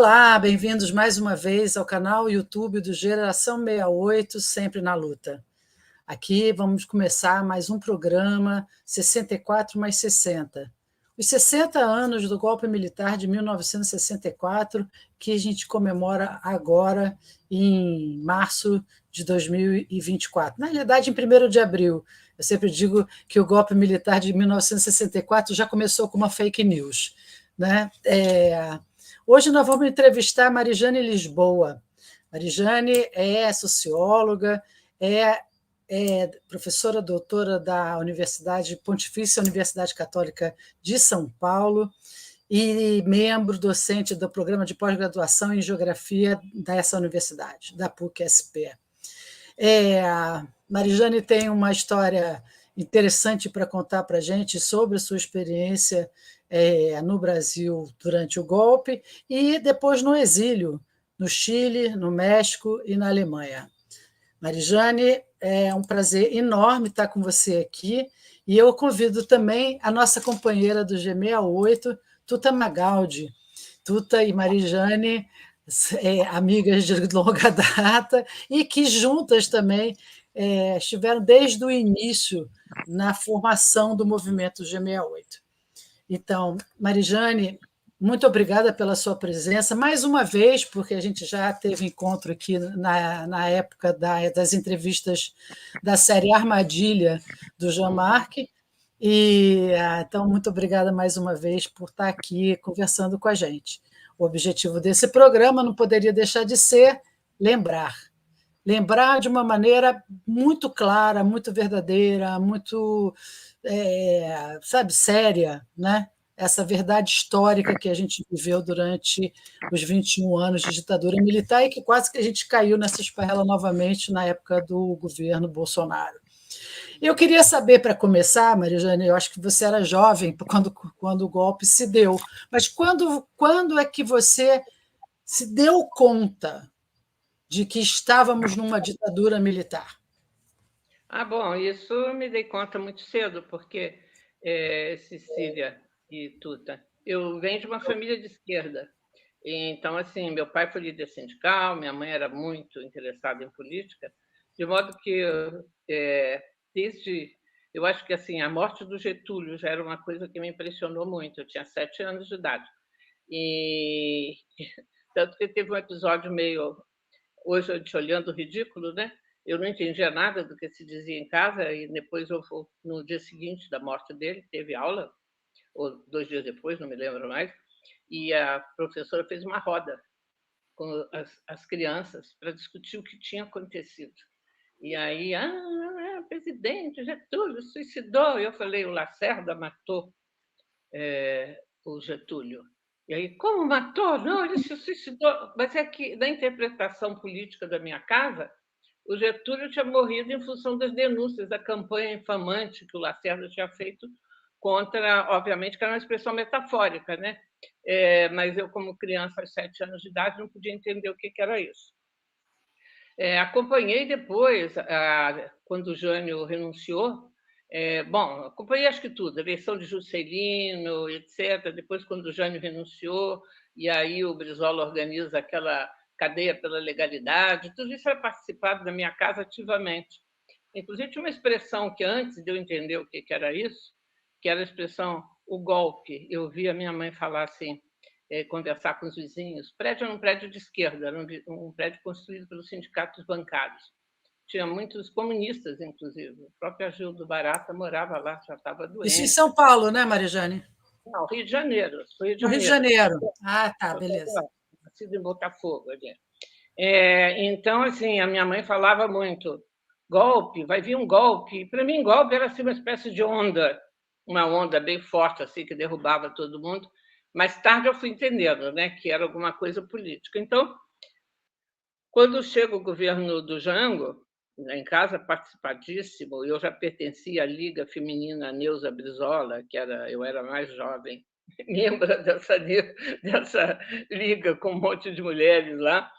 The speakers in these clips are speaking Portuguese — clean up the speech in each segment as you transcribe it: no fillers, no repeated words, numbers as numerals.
Olá, bem-vindos mais uma vez ao canal YouTube do Geração 68, sempre na luta. Aqui vamos começar mais um programa 64 mais 60. Os 60 anos do golpe militar de 1964, que a gente comemora agora em março de 2024. Na realidade, em 1º de abril. Eu sempre digo que o golpe militar de 1964 já começou com uma fake news, né? Hoje nós vamos entrevistar a Marijane Lisboa. Marijane é socióloga, é professora doutora da Pontifícia Universidade Católica de São Paulo e membro docente do programa de pós-graduação em Geografia dessa universidade, da PUC-SP. Marijane tem uma história interessante para contar para a gente sobre a sua experiência no Brasil durante o golpe e depois no exílio, no Chile, no México e na Alemanha. Marijane, é um prazer enorme estar com você aqui, e eu convido também a nossa companheira do G68, Tuta Magaldi. Tuta e Marijane, amigas de longa data, e que juntas também estiveram desde o início na formação do movimento G68. Então, Marijane, muito obrigada pela sua presença, mais uma vez, porque a gente já teve encontro aqui na época das entrevistas da série Armadilha, do Jean-Marc, então, muito obrigada mais uma vez por estar aqui conversando com a gente. O objetivo desse programa não poderia deixar de ser lembrar de uma maneira muito clara, muito verdadeira, muito séria, né? Essa verdade histórica que a gente viveu durante os 21 anos de ditadura militar e que quase que a gente caiu nessa esparrela novamente na época do governo Bolsonaro. Eu queria saber, para começar, Marijane, eu acho que você era jovem quando o golpe se deu, mas quando é que você se deu conta de que estávamos numa ditadura militar? Bom, isso eu me dei conta muito cedo, porque, Cecília e Tuta, eu venho de uma família de esquerda. Então, assim, meu pai foi líder sindical, minha mãe era muito interessada em política, de modo que, desde... Eu acho que assim, a morte do Getúlio já era uma coisa que me impressionou muito. Eu tinha 7 anos de idade. E tanto que teve um episódio meio... Hoje, eu te olhando, ridículo, né? Eu não entendia nada do que se dizia em casa e depois, no dia seguinte da morte dele, teve aula, ou 2 dias depois, não me lembro mais, e a professora fez uma roda com as crianças para discutir o que tinha acontecido. E aí, o presidente Getúlio suicidou. E eu falei, o Lacerda matou o Getúlio. E aí, como matou? Não, ele se suicidou. Mas é que, na interpretação política da minha casa, o Getúlio tinha morrido em função das denúncias da campanha infamante que o Lacerda tinha feito contra, obviamente, que era uma expressão metafórica, né? Mas eu, como criança, aos 7 anos de idade, não podia entender o que era isso. Acompanhei depois, quando o Jânio renunciou, bom, acompanhei acho que tudo, a eleição de Juscelino, etc. Depois, quando o Jânio renunciou, e aí o Brizola organiza aquela cadeia pela legalidade, tudo isso foi participado da minha casa ativamente. Inclusive, tinha uma expressão que, antes de eu entender o que era isso, que era a expressão o golpe. Eu vi a minha mãe falar assim, conversar com os vizinhos. O prédio era um prédio de esquerda, era um prédio construído pelos sindicatos bancários. Tinha muitos comunistas, inclusive. O próprio Agildo Barata morava lá, já estava doente. Isso em São Paulo, né, Marijane? Não, Rio de Janeiro. No Rio de Janeiro. Tá, beleza. Nascido em Botafogo. Então, assim, a minha mãe falava muito, golpe, vai vir um golpe. Para mim, golpe era assim, uma espécie de onda, uma onda bem forte, assim, que derrubava todo mundo. Mais tarde eu fui entendendo, né, que era alguma coisa política. Então, quando chega o governo do Jango, em casa participadíssimo, eu já pertencia à Liga Feminina Neuza Brizola, eu era mais jovem, membro dessa liga com um monte de mulheres lá.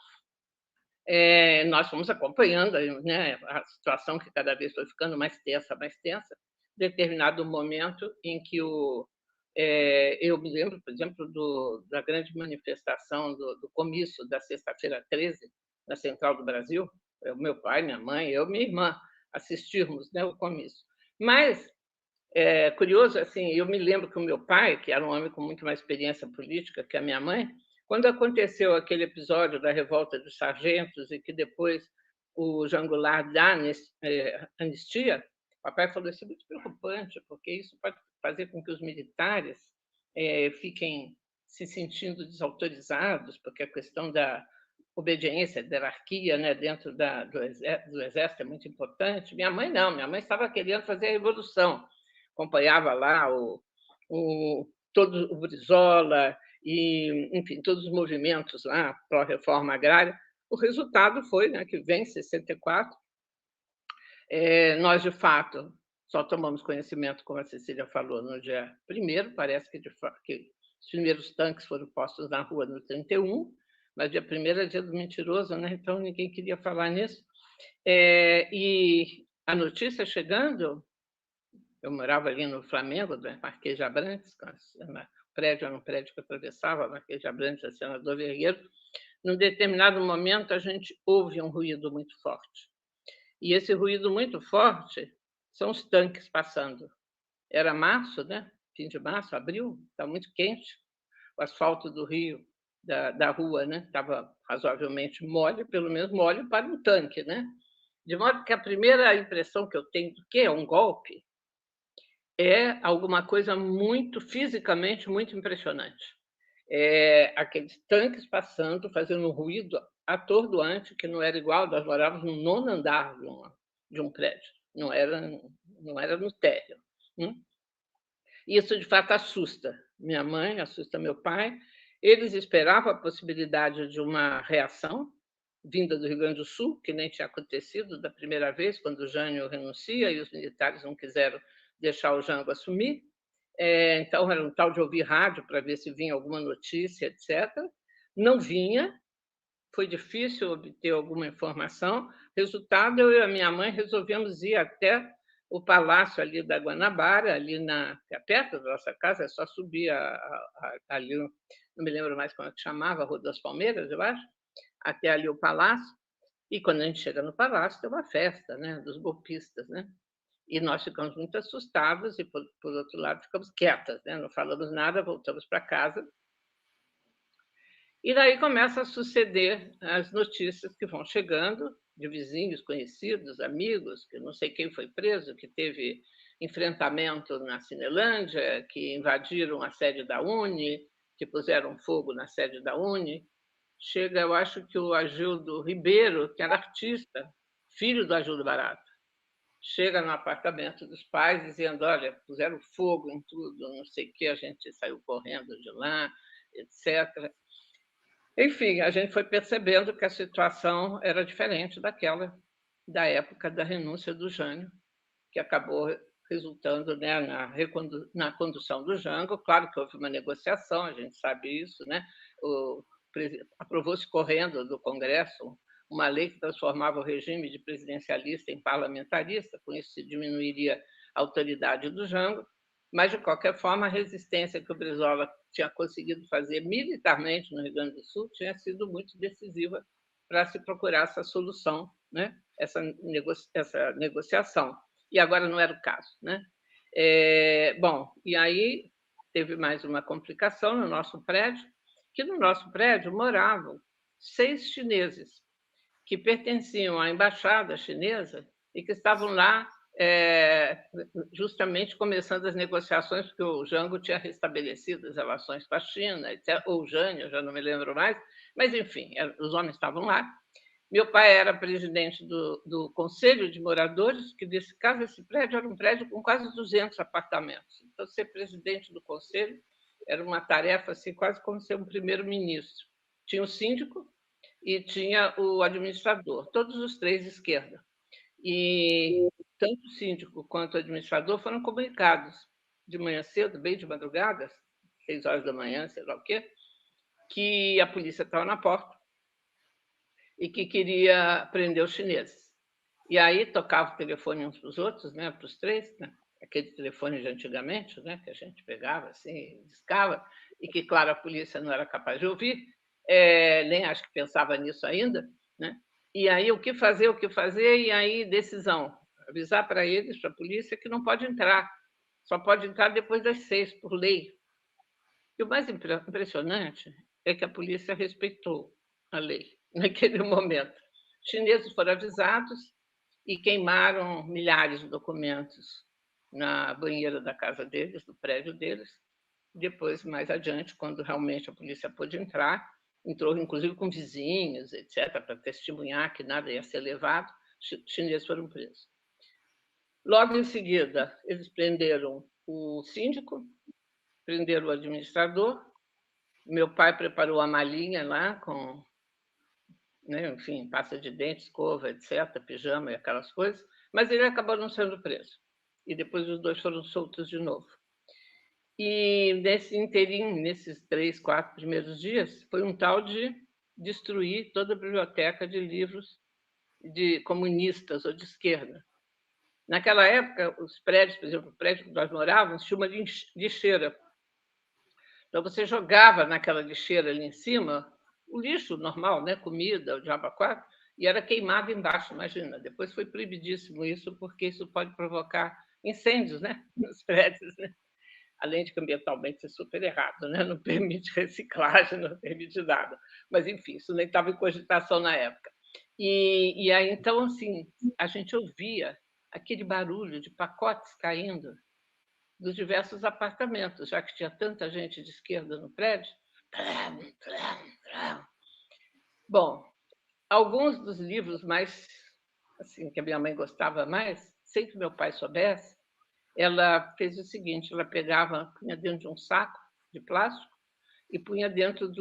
Nós fomos acompanhando, né, a situação que cada vez foi ficando mais tensa, mais tensa. Determinado momento em que o Eu me lembro, por exemplo, da grande manifestação do comício da sexta-feira 13, na Central do Brasil. O meu pai, minha mãe, eu e minha irmã assistirmos, né, o comício. Mas, curioso, assim, eu me lembro que o meu pai, que era um homem com muito mais experiência política que a minha mãe, quando aconteceu aquele episódio da revolta dos sargentos e que depois o Jango Goulart dá anistia, o papai falou assim, muito preocupante, porque isso pode fazer com que os militares fiquem se sentindo desautorizados, porque a questão da obediência, da hierarquia, né, dentro do exército é muito importante. Minha mãe não, minha mãe estava querendo fazer a revolução, acompanhava lá todo o Brizola e, enfim, todos os movimentos lá pró-reforma agrária. O resultado foi, né, que vem 64. Nós, de fato, só tomamos conhecimento, como a Cecília falou, no dia 1º, parece que os primeiros tanques foram postos na rua no 31, mas dia 1º é dia do mentiroso, né? Então ninguém queria falar nisso. E a notícia chegando, eu morava ali no Flamengo, do Marquês de Abrantes, o prédio era um prédio que atravessava Marquês de Abrantes, a Senador Vergueiro. Num determinado momento, a gente ouve um ruído muito forte. E esse ruído muito forte são os tanques passando. Era março, né? Fim de março, abril, estava muito quente. O asfalto do Rio, da rua, né? Estava razoavelmente mole, pelo menos mole para um tanque, né? De modo que a primeira impressão que eu tenho do que é um golpe é alguma coisa muito, fisicamente, muito impressionante. Aqueles tanques passando, fazendo um ruído atordoante, que não era igual, nós morávamos no 9º andar de um prédio, não era no térreo. Isso, de fato, assusta minha mãe, assusta meu pai. Eles esperavam a possibilidade de uma reação vinda do Rio Grande do Sul, que nem tinha acontecido da primeira vez, quando o Jânio renuncia e os militares não quiseram deixar o Jango assumir. Então, era um tal de ouvir rádio para ver se vinha alguma notícia, etc. Não vinha, foi difícil obter alguma informação. Resultado, eu e a minha mãe resolvemos ir até o palácio ali da Guanabara, perto da nossa casa, é só subir ali, não me lembro mais como é que chamava, a Rua das Palmeiras, eu acho, até ali o palácio. E quando a gente chega no palácio, tem uma festa, né, dos golpistas, né? E nós ficamos muito assustados e, por outro lado, ficamos quietas, né? Não falamos nada, voltamos para casa. E daí começa a suceder as notícias que vão chegando de vizinhos, conhecidos, amigos, que não sei quem foi preso, que teve enfrentamento na Cinelândia, que invadiram a sede da Uni, que puseram fogo na sede da Uni. Chega, eu acho que o Agildo Ribeiro, que era artista, filho do Agildo Barata, chega no apartamento dos pais dizendo, olha, puseram fogo em tudo, não sei o que, a gente saiu correndo de lá, etc. Enfim, a gente foi percebendo que a situação era diferente daquela da época da renúncia do Jânio, que acabou resultando, né, na condução do Jango. Claro que houve uma negociação, a gente sabe isso, né? Aprovou-se correndo do Congresso uma lei que transformava o regime de presidencialista em parlamentarista, com isso se diminuiria a autoridade do Jango, mas, de qualquer forma, a resistência que o Brizola tinha conseguido fazer militarmente no Rio Grande do Sul tinha sido muito decisiva para se procurar essa solução, né? essa negociação. E agora não era o caso. Né? Bom, e aí teve mais uma complicação no nosso prédio, que no nosso prédio moravam 6 chineses que pertenciam à embaixada chinesa e que estavam lá justamente começando as negociações, porque o Jango tinha restabelecido as relações com a China, etc., ou o Jânio, já não me lembro mais, mas, enfim, os homens estavam lá. Meu pai era presidente do Conselho de Moradores, que, nesse caso, esse prédio era um prédio com quase 200 apartamentos. Então, ser presidente do Conselho era uma tarefa assim, quase como ser um primeiro-ministro. Tinha o síndico e tinha o administrador, todos os 3 de esquerda. E tanto o síndico quanto o administrador foram comunicados de manhã cedo, bem de madrugada, 6 horas da manhã, sei lá o quê, que a polícia estava na porta e que queria prender os chineses. E aí tocava o telefone uns para os outros, né, para os 3, né? aquele telefone de antigamente, né, que a gente pegava assim, discava, e que, claro, a polícia não era capaz de ouvir, nem acho que pensava nisso ainda, né? E aí o que fazer, e aí decisão, avisar para eles, para a polícia, que não pode entrar, só pode entrar depois das 6, por lei. E o mais impressionante é que a polícia respeitou a lei naquele momento. Os chineses foram avisados e queimaram milhares de documentos na banheira da casa deles, do prédio deles. Depois, mais adiante, quando realmente a polícia pôde entrar, entrou inclusive com vizinhos, etc., para testemunhar que nada ia ser levado, os chineses foram presos. Logo em seguida, eles prenderam o síndico, prenderam o administrador. Meu pai preparou a malinha lá com, né, enfim, pasta de dente, escova, etc., pijama e aquelas coisas, mas ele acabou não sendo preso. E depois os dois foram soltos de novo. E nesse inteirinho, nesses 3, 4 primeiros dias, foi um tal de destruir toda a biblioteca de livros de comunistas ou de esquerda. Naquela época, os prédios, por exemplo, o prédio que nós morávamos, tinha uma lixeira. Então, você jogava naquela lixeira ali em cima o lixo normal, né? Comida, o diabo a quatro, e era queimado embaixo, imagina. Depois foi proibidíssimo isso, porque isso pode provocar incêndios, né? Nos prédios, né? Além de que ambientalmente ser super errado, né? Não permite reciclagem, não permite nada. Mas, enfim, isso nem estava em cogitação na época. E aí, então, assim, a gente ouvia aquele barulho de pacotes caindo dos diversos apartamentos, já que tinha tanta gente de esquerda no prédio. Bom, alguns dos livros mais, assim, que a minha mãe gostava mais, sem que meu pai soubesse, ela fez o seguinte: ela pegava, punha dentro de um saco de plástico e punha dentro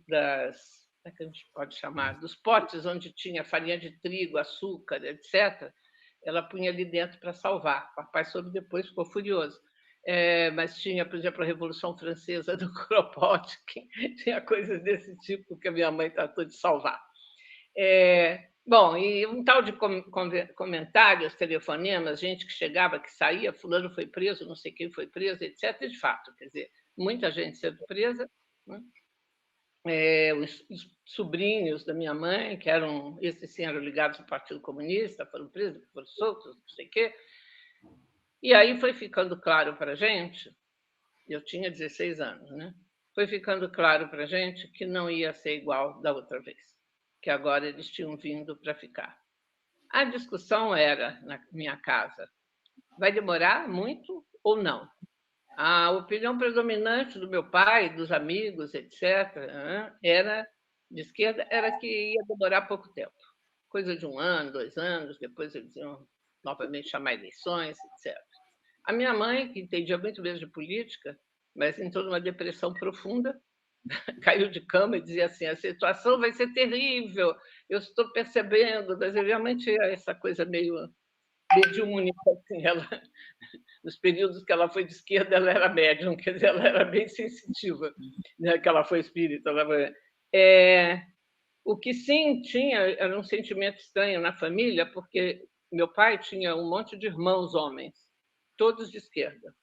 das como é que a gente pode chamar? Dos potes onde tinha farinha de trigo, açúcar, etc. Ela punha ali dentro para salvar. O papai soube depois, ficou furioso. Mas tinha, por exemplo, a Revolução Francesa do Kropotkin, tinha coisas desse tipo que a minha mãe tratou de salvar. Bom, e um tal de comentários, telefonemas, gente que chegava, que saía, fulano foi preso, não sei quem foi preso, etc. E, de fato, quer dizer, muita gente sendo presa, né? Os sobrinhos da minha mãe, que eram, esses sim, eram ligados ao Partido Comunista, foram presos, foram soltos, não sei o quê. E aí foi ficando claro para a gente, eu tinha 16 anos, né? Foi ficando claro para a gente que não ia ser igual da outra vez, que agora eles tinham vindo para ficar. A discussão era, na minha casa, vai demorar muito ou não? A opinião predominante do meu pai, dos amigos, etc., era de esquerda, era que ia demorar pouco tempo, coisa de 1 ano, 2 anos, depois eles iam novamente chamar eleições, etc. A minha mãe, que entendia muito mesmo de política, mas entrou numa depressão profunda, caiu de cama e dizia assim: a situação vai ser terrível, eu estou percebendo, mas a minha mãe tinha essa coisa meio mediúnica, assim, ela, nos períodos que ela foi de esquerda, ela era médium, quer dizer, ela era bem sensitiva, né, que ela foi espírita. O que sim tinha era um sentimento estranho na família, porque meu pai tinha um monte de irmãos homens, todos de esquerda,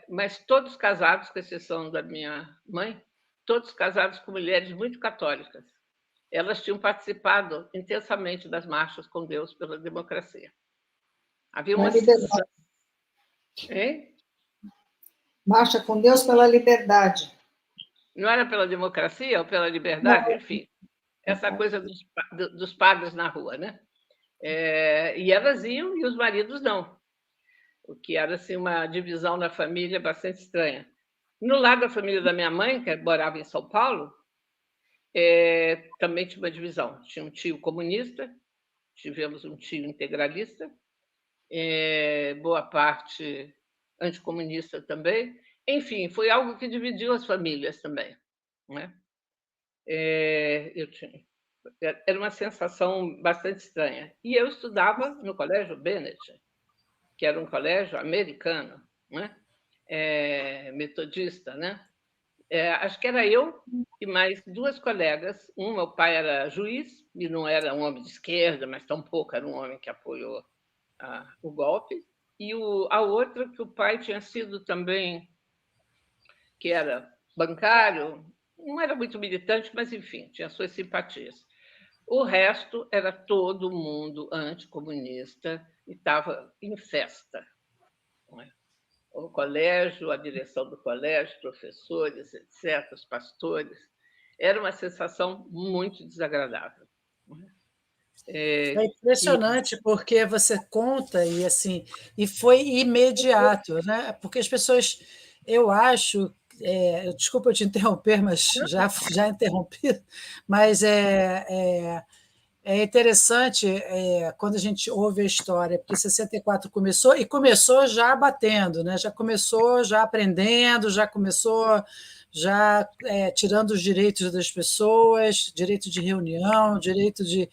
mas todos casados, com exceção da minha mãe, todos casados com mulheres muito católicas. Elas tinham participado intensamente das marchas com Deus pela democracia. Havia uma cisão. Marcha com Deus pela liberdade. Não era pela democracia ou pela liberdade? Não. Enfim, essa coisa dos padres na rua, né? E elas iam e os maridos não, o que era assim, uma divisão na família bastante estranha. No lado da família da minha mãe, que morava em São Paulo, também tinha uma divisão. Tinha um tio comunista, tivemos um tio integralista, boa parte anticomunista também. Enfim, foi algo que dividiu as famílias também, né? Era uma sensação bastante estranha. E eu estudava no Colégio Bennett, que era um colégio americano, né? Metodista, né? Acho que era eu e mais 2 colegas. Meu pai era juiz, e não era um homem de esquerda, mas tampouco era um homem que apoiou o golpe, e a outra que o pai tinha sido também, que era bancário, não era muito militante, mas, enfim, tinha suas simpatias. O resto era todo mundo anticomunista e estava em festa. Não é? O colégio, a direção do colégio, professores, etc., os pastores. Era uma sensação muito desagradável. É impressionante porque você conta e assim e foi imediato, né? Porque as pessoas, eu acho, desculpa eu te interromper, mas já interrompi, mas é interessante quando a gente ouve a história, porque 64 começou e começou já batendo, né? Já começou já aprendendo, já começou já tirando os direitos das pessoas, direito de reunião, direito de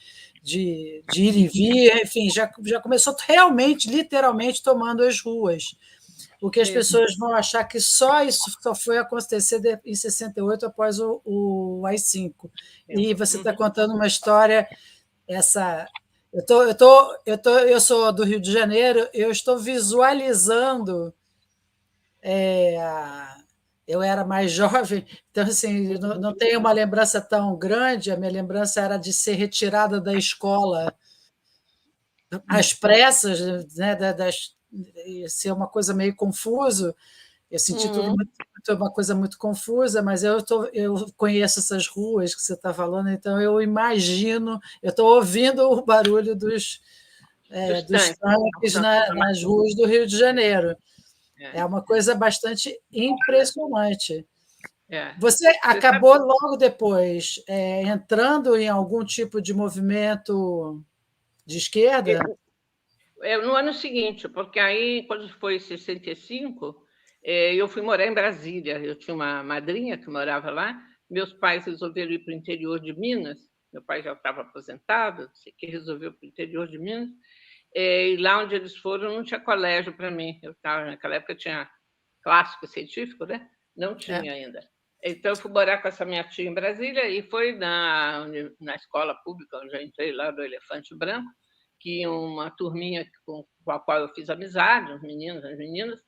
ir e vir, enfim, já começou realmente, literalmente, tomando as ruas. O que as pessoas vão achar que só isso só foi acontecer em 68 após o AI-5. E você está contando uma história essa eu sou do Rio de Janeiro, eu estou visualizando eu era mais jovem, então assim, não tenho uma lembrança tão grande, a minha lembrança era de ser retirada da escola às pressas, né, ser uma coisa meio confuso. Eu senti tudo uma coisa muito confusa, mas eu conheço essas ruas que você está falando, então eu imagino, eu estou ouvindo o barulho dos tanques nas ruas do Rio de Janeiro. É uma coisa bastante impressionante. Você acabou logo depois entrando em algum tipo de movimento de esquerda? No ano seguinte, porque aí, quando foi em 65, eu fui morar em Brasília. Eu tinha uma madrinha que morava lá. Meus pais resolveram ir para o interior de Minas. Meu pai já estava aposentado, que resolveu para o interior de Minas. E lá onde eles foram não tinha colégio para mim. Naquela época tinha clássico científico, né? Não tinha ainda. Então, eu fui morar com essa minha tia em Brasília e foi na escola pública, onde eu entrei lá do Elefante Branco, que uma turminha com a qual eu fiz amizade, os meninos, as meninas,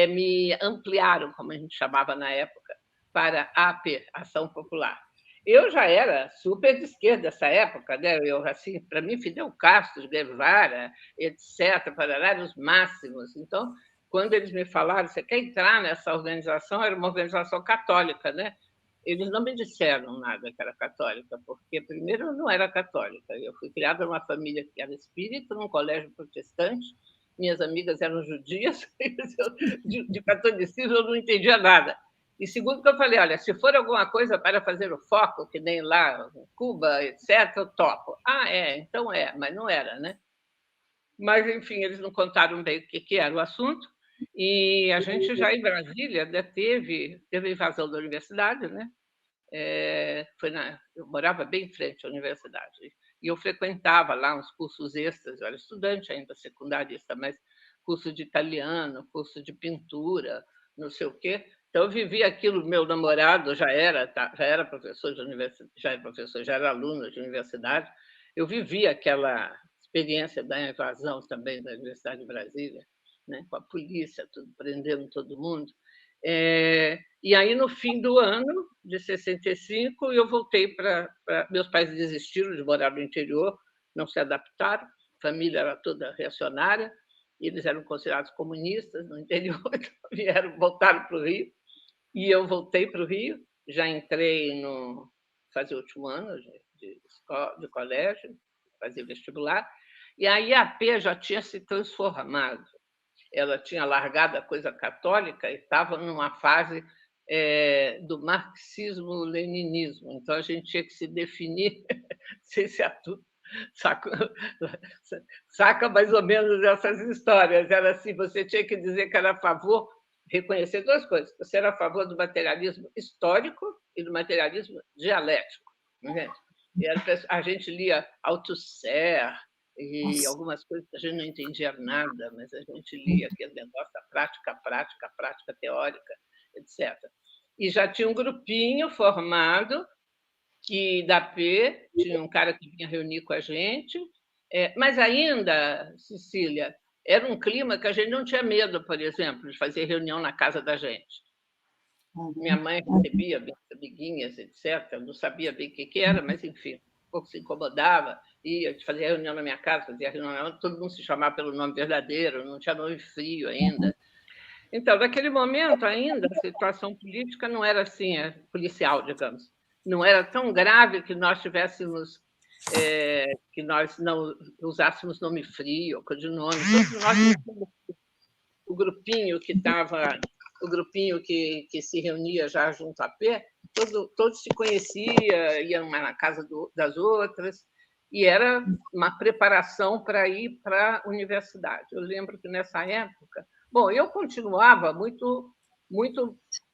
me ampliaram, como a gente chamava na época, para a AP, Ação Popular. Eu já era super de esquerda nessa época, né? Assim, para mim, Fidel Castro, Guevara, etc., eram os máximos. Então, quando eles me falaram, você quer entrar nessa organização? Era uma organização católica, né? Eles não me disseram nada que era católica, porque, primeiro, eu não era católica. Eu fui criada numa família que era espírita, num colégio protestante. Minhas amigas eram judias, de catolicismo eu não entendia nada. E segundo que eu falei, olha, se for alguma coisa para fazer o foco, que nem lá em Cuba, etc., eu topo. Então mas não era, né? Mas, enfim, eles não contaram bem o que era o assunto. E a gente já em Brasília teve invasão da universidade, né? Eu morava bem em frente à universidade e eu frequentava lá uns cursos extras. Eu era estudante ainda, secundarista, mas curso de italiano, curso de pintura, não sei o quê. Então eu vivia aquilo. Meu namorado já era professor de universidade, já era aluno de universidade. Eu vivia aquela experiência da invasão também da Universidade de Brasília, né, com a polícia, tudo, prendendo todo mundo. E aí, no fim do ano de 65, eu voltei para. Meus pais desistiram de morar no interior, não se adaptaram, a família era toda reacionária, e eles eram considerados comunistas no interior, então voltaram para o Rio, e eu voltei para o Rio, já entrei no. Fazia o último ano de colégio, fazia vestibular, e aí a AP já tinha se transformado. Ela tinha largado a coisa católica e estava numa fase do marxismo-leninismo. Então, a gente tinha que se definir, sei se saca mais ou menos essas histórias. Era assim, você tinha que dizer que era a favor, reconhecer duas coisas. Você era a favor do materialismo histórico e do materialismo dialético. E a gente lia Althusser, e algumas coisas que a gente não entendia nada, mas a gente lia aquele negócio da prática teórica, etc. E já tinha um grupinho formado, que da P tinha um cara que vinha reunir com a gente, Mas ainda, Cecília, era um clima que a gente não tinha medo, por exemplo, de fazer reunião na casa da gente. Minha mãe recebia amiguinhas, etc. Eu não sabia bem o que era, mas, enfim, um pouco se incomodava, ia fazer reunião na minha casa, fazia reunião, todo mundo se chamava pelo nome verdadeiro, não tinha nome frio ainda. Então, naquele momento ainda, a situação política não era assim, policial, digamos. Não era tão grave que nós tivéssemos, que nós não usássemos nome frio, codinome. Todos nós, o grupinho que estava, o grupinho que se reunia já junto a pé, todos se conhecia, iam na casa das outras, e era uma preparação para ir para a universidade. Eu lembro que nessa época, bom, eu continuava muito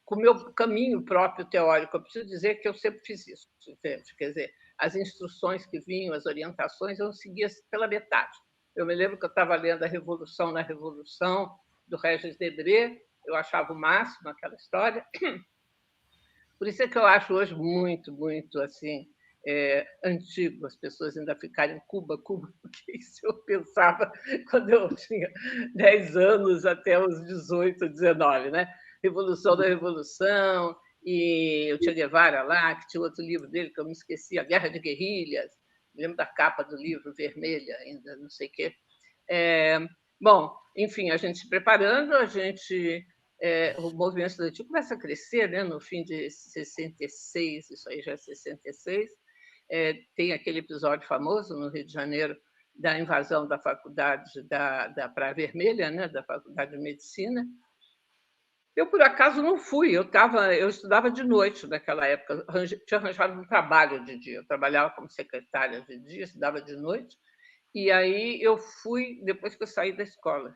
com o meu caminho próprio teórico. Eu preciso dizer que eu sempre fiz isso, entende? Quer dizer, as instruções que vinham, as orientações, eu seguia pela metade. Eu me lembro que eu estava lendo A Revolução na Revolução, do Regis Debré, eu achava o máximo aquela história. Por isso é que eu acho hoje muito assim, antigo as pessoas ainda ficarem Cuba, porque isso eu pensava quando eu tinha 10 anos até os 18, 19, né? Revolução da Revolução, e o Che Guevara lá, que tinha outro livro dele que eu me esqueci, A Guerra de Guerrilhas, me lembro da capa do livro, vermelha ainda, não sei o quê. Bom, enfim, a gente se preparando, o movimento estudantil começa a crescer, né? No fim de 66, isso aí já é 66, tem aquele episódio famoso no Rio de Janeiro da invasão da faculdade da Praia Vermelha, né? Da Faculdade de Medicina. Eu, por acaso, não fui, eu estudava de noite naquela época, tinha arranjado um trabalho de dia, eu trabalhava como secretária de dia, estudava de noite, e aí eu fui depois que eu saí da escola,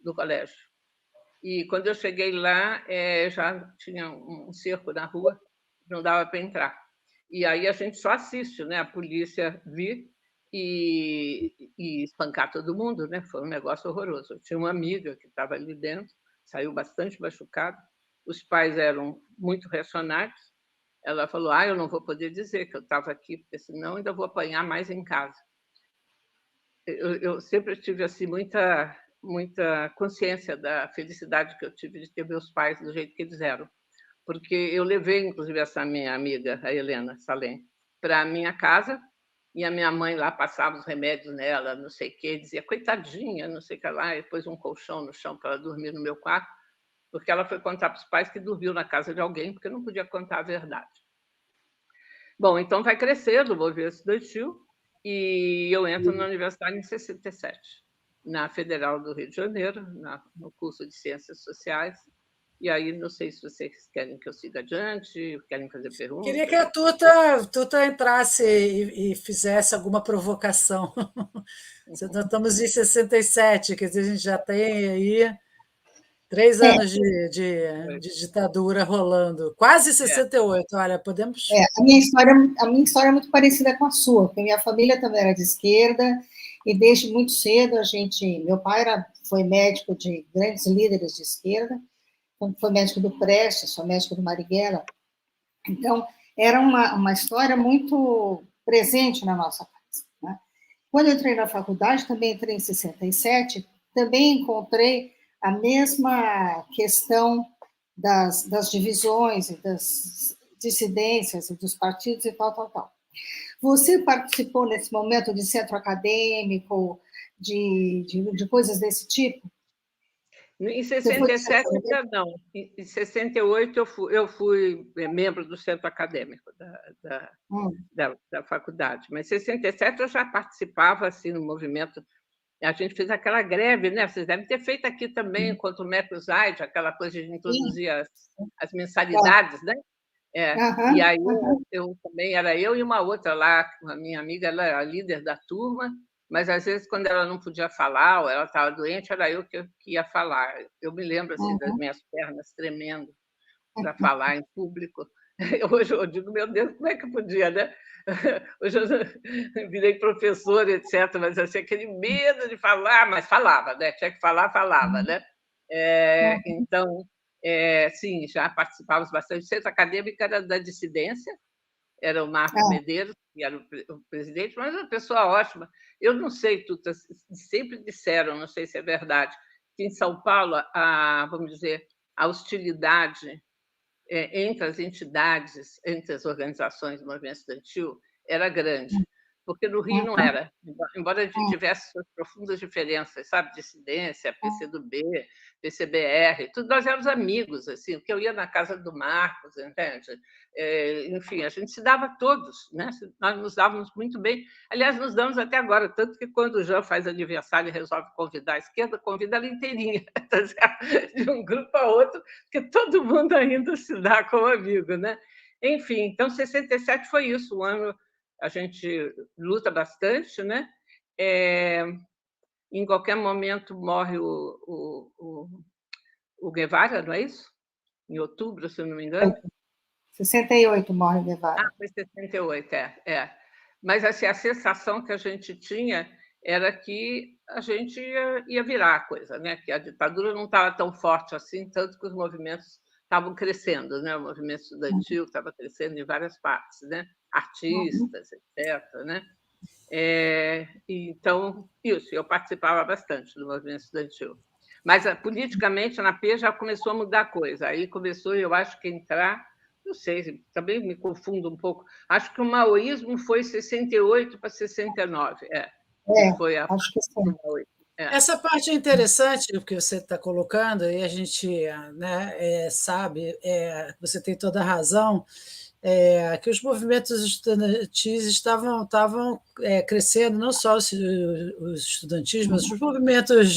do colégio. E quando eu cheguei lá, já tinha um cerco na rua, não dava para entrar. E aí a gente só assiste, né? A polícia vir e espancar todo mundo, né? Foi um negócio horroroso. Eu tinha uma amiga que estava ali dentro, saiu bastante machucada. Os pais eram muito reacionários. Ela falou: eu não vou poder dizer que eu estava aqui, porque senão ainda vou apanhar mais em casa. Eu sempre tive assim muita consciência da felicidade que eu tive de ter meus pais do jeito que eles eram, porque eu levei, inclusive, essa minha amiga, a Helena Salem, para a minha casa, e a minha mãe lá passava os remédios nela, não sei o quê, dizia, coitadinha, não sei o que lá, e pôs um colchão no chão para ela dormir no meu quarto, porque ela foi contar para os pais que dormiu na casa de alguém, porque não podia contar a verdade. Bom, então vai crescendo o movimento estudantil, e eu entro na universidade em 67, na Federal do Rio de Janeiro, no curso de Ciências Sociais. E aí, não sei se vocês querem que eu siga adiante, querem fazer perguntas. Queria que a Tuta entrasse e fizesse alguma provocação. Nós estamos em 67, quer dizer, a gente já tem aí 3 anos de ditadura rolando, quase 68. Olha, podemos. A minha história é muito parecida com a sua, porque minha família também era de esquerda, e desde muito cedo meu pai foi médico de grandes líderes de esquerda, foi médico do Prestes, foi médico do Marighella. Então, era uma história muito presente na nossa casa, né? Quando eu entrei na faculdade, também entrei em 67, também encontrei a mesma questão das divisões e das dissidências e dos partidos e tal. Você participou nesse momento de centro acadêmico, de coisas desse tipo? Em 67, ainda não. Em 68, eu fui membro do centro acadêmico da faculdade. Mas em 67 eu já participava assim, no movimento. A gente fez aquela greve, né? Vocês devem ter feito aqui também, contra o Mercoside, aquela coisa de introduzir as mensalidades, né? E aí eu também, era eu e uma outra lá, a minha amiga, ela era a líder da turma, mas às vezes quando ela não podia falar ou ela estava doente, era eu que ia falar. Eu me lembro assim das minhas pernas tremendo para falar em público. Hoje eu digo, meu Deus, como é que eu podia, né? Hoje eu virei professora, etc., mas assim, aquele medo de falar, mas falava, né? Tinha que falar, falava, né? Então, sim, já participávamos bastante. O centro acadêmico era da dissidência, era o Marcos Medeiros, que era o presidente, mas uma pessoa ótima. Eu não sei, Tuta, sempre disseram, não sei se é verdade, que em São Paulo, vamos dizer, a hostilidade entre as entidades, entre as organizações do movimento estudantil, era grande, porque no Rio não era, embora a gente tivesse suas profundas diferenças, sabe, dissidência, PCdoB, PCBR, tudo, nós éramos amigos, assim, porque eu ia na casa do Marcos, entende? Enfim, a gente se dava todos, né? Nós nos dávamos muito bem, aliás, nos damos até agora, tanto que quando o Jean faz aniversário e resolve convidar a esquerda, convida ela inteirinha, de um grupo a outro, porque todo mundo ainda se dá como amigo, né? Enfim, então 67 foi isso, um ano a gente luta bastante, né? Em qualquer momento morre o Guevara, não é isso? Em outubro, se eu não me engano. 68 morre o Guevara. Foi 68, Mas assim, a sensação que a gente tinha era que a gente ia virar a coisa, né? Que a ditadura não estava tão forte assim, tanto que os movimentos estavam crescendo, né? O movimento estudantil estava crescendo em várias partes, né? Artistas, etc., né? Então, isso, eu participava bastante do movimento estudantil. Mas, politicamente, na P já começou a mudar a coisa. Aí começou, eu acho que entrar, não sei, também me confundo um pouco. Acho que o maoísmo foi 68 para 69. Foi acho que sim. Essa parte é interessante, o que você está colocando, e a gente, né, sabe, você tem toda a razão, que os movimentos estudantis estavam crescendo, não só os estudantis, mas os movimentos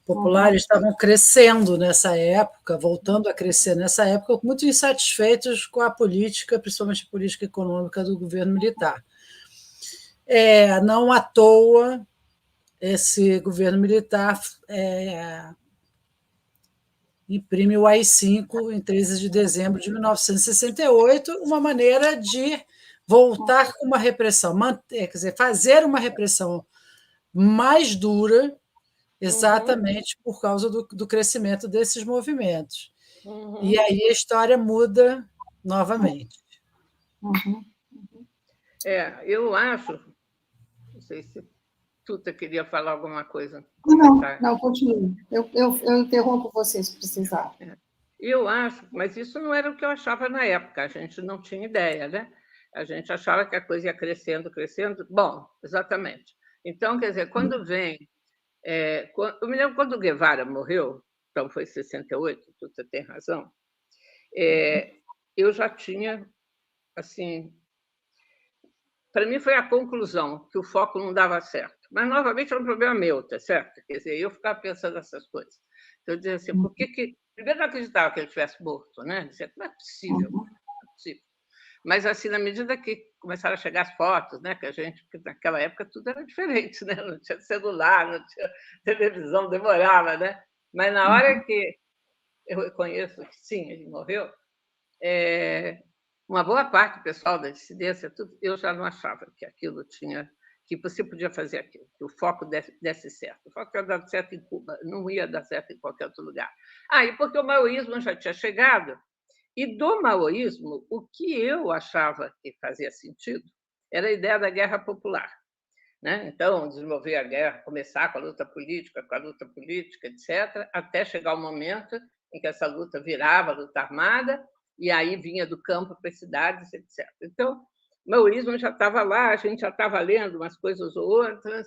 populares estavam crescendo nessa época, voltando a crescer nessa época, muito insatisfeitos com a política, principalmente a política econômica do governo militar. Não à toa, esse governo militar imprime o AI-5 em 13 de dezembro de 1968, uma maneira de voltar com uma repressão, quer dizer, fazer uma repressão mais dura, exatamente por causa do crescimento desses movimentos. E aí a história muda novamente. Eu acho, não sei se Tuta queria falar alguma coisa. Não, continue. Eu interrompo você se precisar. Eu acho, mas isso não era o que eu achava na época, a gente não tinha ideia, né? A gente achava que a coisa ia crescendo, crescendo. Bom, exatamente. Então, quer dizer, quando vem... eu me lembro quando o Guevara morreu, então foi 68, você tem razão, eu já tinha, assim... Para mim foi a conclusão, que o foco não dava certo. Mas, novamente, era um problema meu, tá certo? Quer dizer, eu ficava pensando nessas coisas. Então, eu dizia assim, por que... Primeiro, não acreditava que ele tivesse morto, né? Dizia, não é possível, não é possível. Mas, assim, na medida que começaram a chegar as fotos, né? Que a gente, porque naquela época tudo era diferente, né? Não tinha celular, não tinha televisão, demorava, né? Mas na hora que eu reconheço que sim, ele morreu, uma boa parte do pessoal da dissidência, eu já não achava que aquilo tinha, que você podia fazer aquilo, que o foco desse certo. O foco ia dar certo em Cuba, não ia dar certo em qualquer outro lugar. E porque o maoísmo já tinha chegado, e do maoísmo, o que eu achava que fazia sentido era a ideia da guerra popular. Né? Então, desenvolver a guerra, começar com a luta política, etc., até chegar o momento em que essa luta virava luta armada, e aí vinha do campo para as cidades, etc. Então, o maoísmo já estava lá, a gente já estava lendo umas coisas ou outras,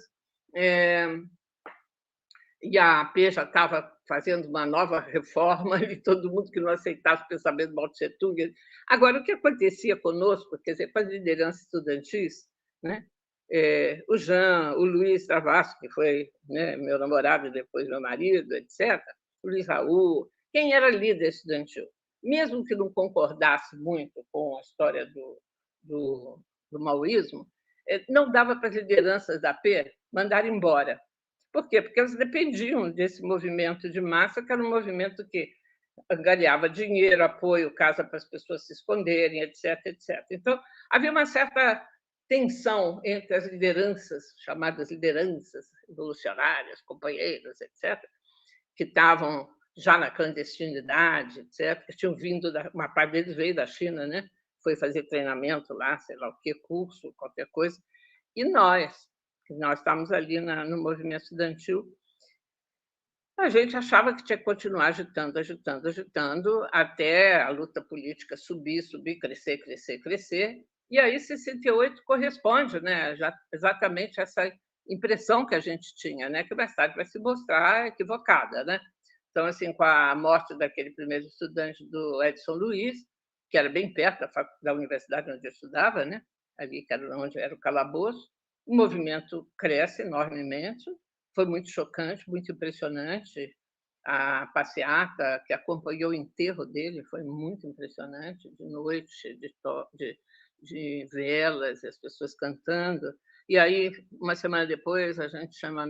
e a AP já estava fazendo uma nova reforma, e todo mundo que não aceitasse o pensamento de Mao Tse-tung. Agora, o que acontecia conosco, quer dizer, com as lideranças estudantis, né? O Jean, o Luiz Travassos, que foi, né, meu namorado e depois meu marido, etc., o Luiz Raul, quem era líder estudantil, mesmo que não concordasse muito com a história do maoísmo, não dava para as lideranças da AP mandar embora. Por quê? Porque elas dependiam desse movimento de massa, que era um movimento que angariava dinheiro, apoio, casa para as pessoas se esconderem, etc., etc. Então, havia uma certa tensão entre as lideranças, chamadas lideranças revolucionárias, companheiras, etc., que estavam já na clandestinidade, etc., que tinham vindo, uma parte deles veio da China, né? foi fazer treinamento lá, sei lá o que, curso, qualquer coisa. E nós estávamos ali no movimento estudantil, a gente achava que tinha que continuar agitando, agitando, agitando, até a luta política subir, subir, crescer, crescer, crescer. E aí 68 corresponde, né, exatamente essa impressão que a gente tinha, né, que mais tarde vai se mostrar equivocada, né? Então, assim, com a morte daquele primeiro estudante do Edson Luiz, que era bem perto da universidade onde eu estudava, né, ali que era onde era o calabouço, o movimento cresce enormemente. Foi muito chocante, muito impressionante. A passeata que acompanhou o enterro dele foi muito impressionante, de noite, de velas, as pessoas cantando. E aí, uma semana depois, a gente chama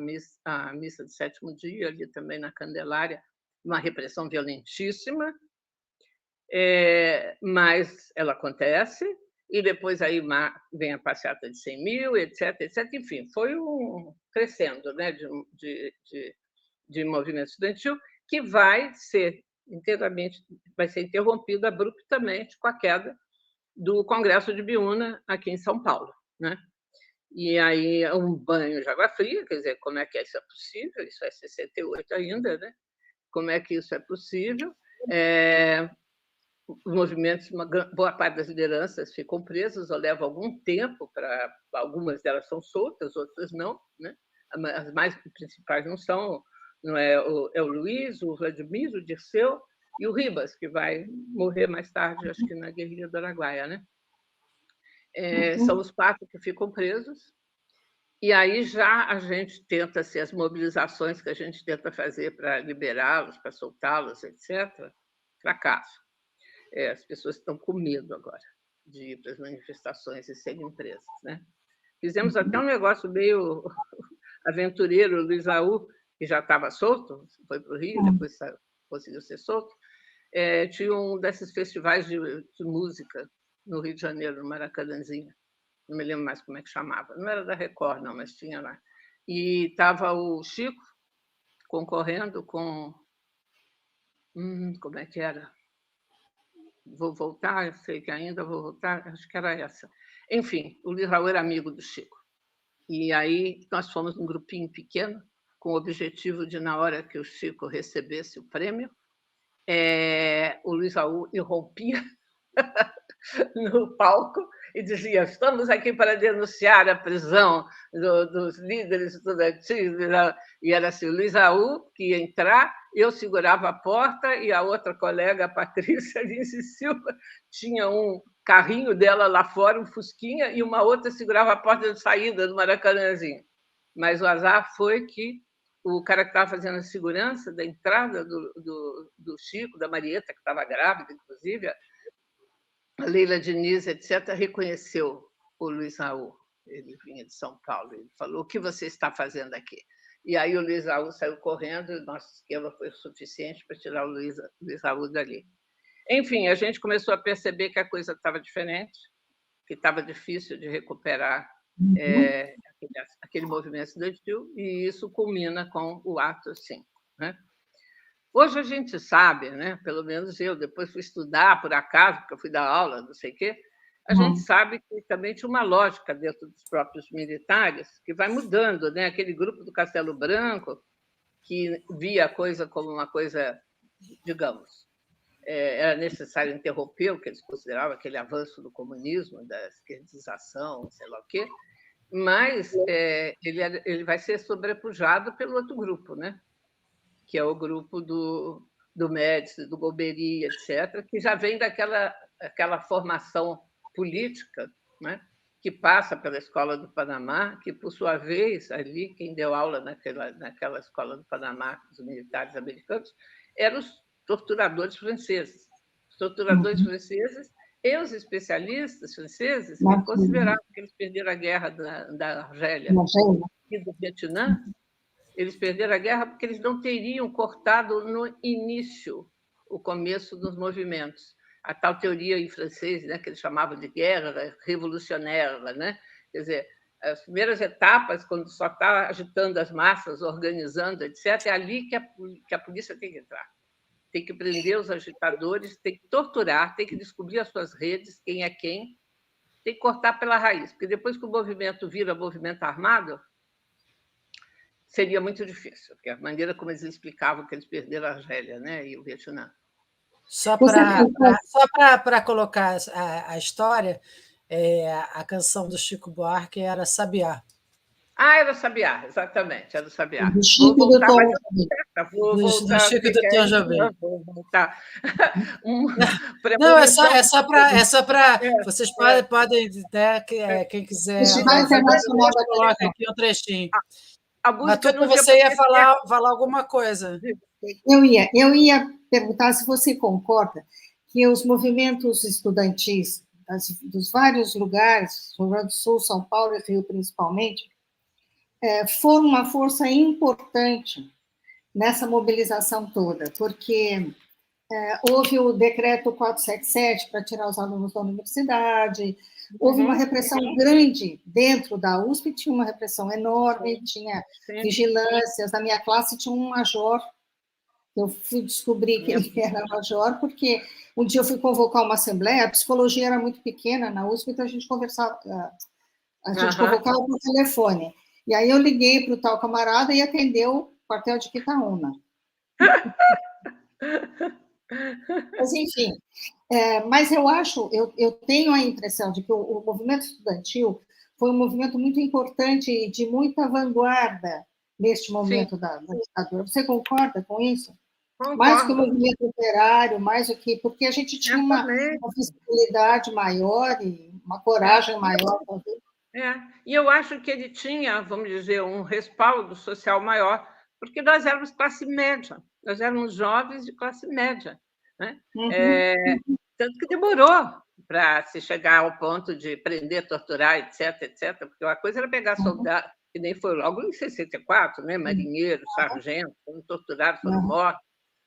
a missa de sétimo dia, ali também na Candelária, uma repressão violentíssima, mas ela acontece, e depois aí vem a passeata de 100 mil, etc, etc. Enfim, foi crescendo, né, de movimento estudantil, que vai ser interrompido abruptamente com a queda do Congresso de Biúna, aqui em São Paulo, né? E aí um banho de água fria, quer dizer, como é que isso é possível? Isso é 68 ainda, né? Como é que isso é possível? Os movimentos, uma boa parte das lideranças ficam presas ou leva algum tempo para... Algumas delas são soltas, outras não, né? As mais principais não é o Luiz, o Vladimir, o Dirceu e o Ribas, que vai morrer mais tarde, acho que na guerrilha do Araguaia, né? São os 4 que ficam presos. E aí já a gente tenta, as mobilizações que a gente tenta fazer para liberá-los, para soltá-los, etc., fracasso. As pessoas estão com medo agora de ir para as manifestações e serem presas, né? Fizemos até um negócio meio aventureiro. O Luiz Raul, que já estava solto, foi para o Rio, depois conseguiu ser solto, tinha um desses festivais de música no Rio de Janeiro, no Maracanãzinho. Não me lembro mais como é que chamava. Não era da Record, não, mas tinha lá. E estava o Chico concorrendo com... como é que era? Vou voltar, eu sei que ainda vou voltar, acho que era essa. Enfim, o Luiz Raul era amigo do Chico. E aí nós fomos num grupinho pequeno, com o objetivo de, na hora que o Chico recebesse o prêmio, o Luiz Raul irrompia no palco e dizia: estamos aqui para denunciar a prisão dos líderes estudantis. E era assim, o Luiz Raul que ia entrar, eu segurava a porta e a outra colega, a Patrícia Lince Silva, tinha um carrinho dela lá fora, um fusquinha, e uma outra segurava a porta de saída do Maracanãzinho. Mas o azar foi que o cara que estava fazendo a segurança da entrada do Chico, da Marieta, que estava grávida, inclusive, a Leila Diniz, etc., reconheceu o Luiz Raul. Ele vinha de São Paulo. Ele falou: o que você está fazendo aqui? E aí o Luiz Raul saiu correndo, e o nosso esquema foi o suficiente para tirar o Luiz Raul dali. Enfim, a gente começou a perceber que a coisa estava diferente, que estava difícil de recuperar aquele movimento estudantil, e isso culmina com o ato 5, né? Hoje a gente sabe, né? Pelo menos eu, depois fui estudar, por acaso, porque eu fui dar aula, não sei o quê, a gente sabe que também tinha uma lógica dentro dos próprios militares que vai mudando, né? Aquele grupo do Castelo Branco, que via a coisa como uma coisa, digamos, era necessário interromper o que eles consideravam aquele avanço do comunismo, da esquerdização, sei lá o quê, mas ele vai ser sobrepujado pelo outro grupo, né? Que é o grupo do Médici, do Golbery, etc., que já vem daquela formação política, né? Que passa pela Escola do Panamá, que, por sua vez, ali, quem deu aula naquela Escola do Panamá, os militares americanos, eram os torturadores franceses. Os torturadores franceses e os especialistas franceses que consideravam que eles perderam a guerra da Argélia e do Vietnã. Eles perderam a guerra porque eles não teriam cortado no início o começo dos movimentos. A tal teoria em francês, né, que eles chamavam de guerra revolucionária, né? Quer dizer, as primeiras etapas, quando só está agitando as massas, organizando, etc., é ali que a polícia tem que entrar. tem que prender os agitadores, tem que torturar, tem que descobrir as suas redes, quem é quem, tem que cortar pela raiz, porque depois que o movimento vira movimento armado, seria muito difícil, porque a maneira como eles explicavam que eles perderam a Argélia, né, e o Vietnã. Só para colocar a história, a canção do Chico Buarque era Sabiá. Era o Sabiá, exatamente, era o Sabiá. Do Chico do Tom Jobim. Do Chico do Tom Jobim. Vou voltar. Não, é só para... Vocês podem quem quiser... Festival Internacional da Coloca aqui um trechinho. Mas você ia falar alguma coisa. Eu ia perguntar se você concorda que os movimentos estudantis dos vários lugares, Rio Grande do Sul, São Paulo e Rio principalmente, foram uma força importante nessa mobilização toda, porque houve o decreto 477 para tirar os alunos da universidade, houve uma repressão grande dentro da USP, tinha uma repressão enorme, tinha vigilâncias. Na minha classe tinha um major, eu fui descobrir que ele era major, porque um dia eu fui convocar uma assembleia, a psicologia era muito pequena na USP, então a gente conversava, a gente convocava por telefone. E aí eu liguei para o tal camarada e atendeu o quartel de Quitaúna. Mas, enfim, mas eu tenho a impressão de que o movimento estudantil foi um movimento muito importante e de muita vanguarda neste momento da ditadura. Você concorda com isso? Concordo. Mais que o movimento operário, mais do que... Porque a gente tinha uma visibilidade maior e uma coragem maior. E eu acho que ele tinha, vamos dizer, um respaldo social maior, porque nós éramos classe média, nós éramos jovens de classe média, né? Tanto que demorou para se chegar ao ponto de prender, torturar, etc., etc., porque uma coisa era pegar soldados, que nem foi logo em 64, né? Marinheiros, sargentos, foram torturados, foram mortos,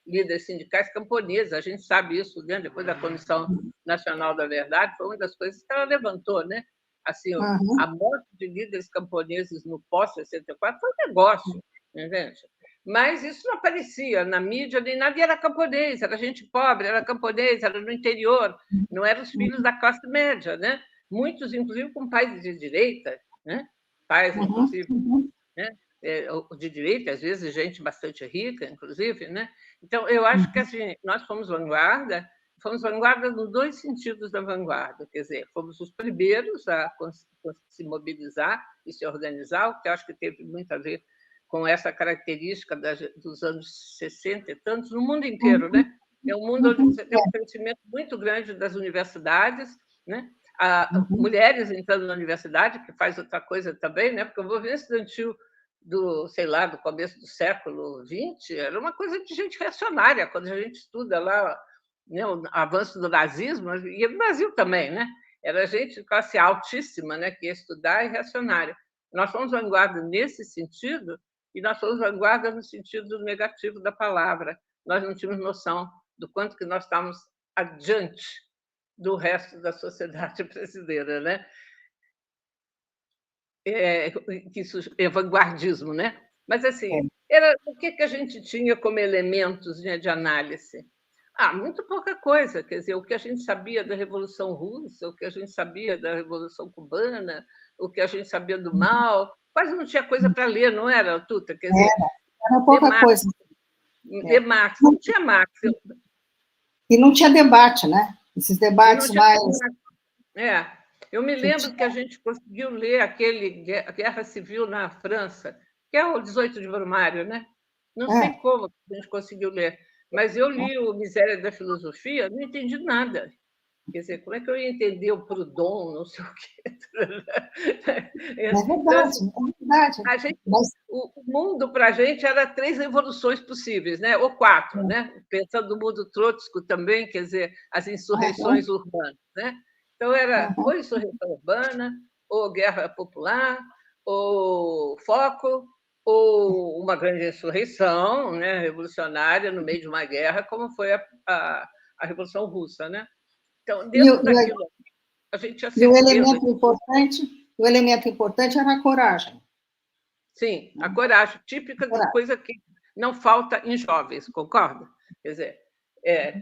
líderes sindicais camponeses, a gente sabe isso, né? Depois da Comissão Nacional da Verdade, foi uma das coisas que ela levantou, né? Assim, a morte de líderes camponeses no pós-64 foi um negócio, entende? Mas isso não aparecia na mídia nem nada, e era camponês, era gente pobre, era camponês, era no interior, não eram os filhos da classe média, né? Muitos, inclusive, com pais de direita, né? Pais, inclusive, né? De direita, às vezes gente bastante rica, inclusive, né? Então, eu acho que assim, nós fomos vanguarda nos dois sentidos da vanguarda, quer dizer, fomos os primeiros a se mobilizar e se organizar, o que eu acho que teve muito a ver com essa característica dos anos 60 e tantos, no mundo inteiro, né? É um mundo onde você tem um crescimento muito grande das universidades, né? Mulheres entrando na universidade, que faz outra coisa também, né? Porque o movimento estudantil do começo do século XX era uma coisa de gente reacionária, quando a gente estuda lá, né, o avanço do nazismo, e no Brasil também, né? Era gente de classe altíssima, né, que ia estudar e reacionária. Nós fomos vanguarda nesse sentido, e nós fomos vanguarda no sentido negativo da palavra. Nós não tínhamos noção do quanto que nós estávamos adiante do resto da sociedade brasileira, né? Isso é vanguardismo, né? Mas, assim, o que a gente tinha como elementos de análise? Muito pouca coisa. Quer dizer, o que a gente sabia da Revolução Russa, o que a gente sabia da Revolução Cubana, o que a gente sabia do Mao, quase não tinha coisa para ler, não era, Tuta? Quer dizer, era pouca coisa. De Marx, não tinha Marx. E não tinha debate, né? Esses debates mais... Eu me lembro que a gente conseguiu ler a Guerra Civil na França, que é o 18 de Brumário, né? Não sei como a gente conseguiu ler, mas eu li o Miséria da Filosofia, não entendi nada. Quer dizer, como é que eu ia entender o Proudhon, não sei o quê? É verdade, é verdade. O mundo, para a gente, era 3 revoluções possíveis, né? Ou 4, né? Pensando no mundo trotsko também, quer dizer, as insurreições urbanas, né? Então, era ou insurreição urbana, ou guerra popular, ou foco, ou uma grande insurreição, né, revolucionária no meio de uma guerra, como foi a Revolução Russa, né? Então, dentro daquilo, a gente tinha certeza... o elemento importante era a coragem. Sim, a coragem, típica de coisa que não falta em jovens, concorda? Quer dizer,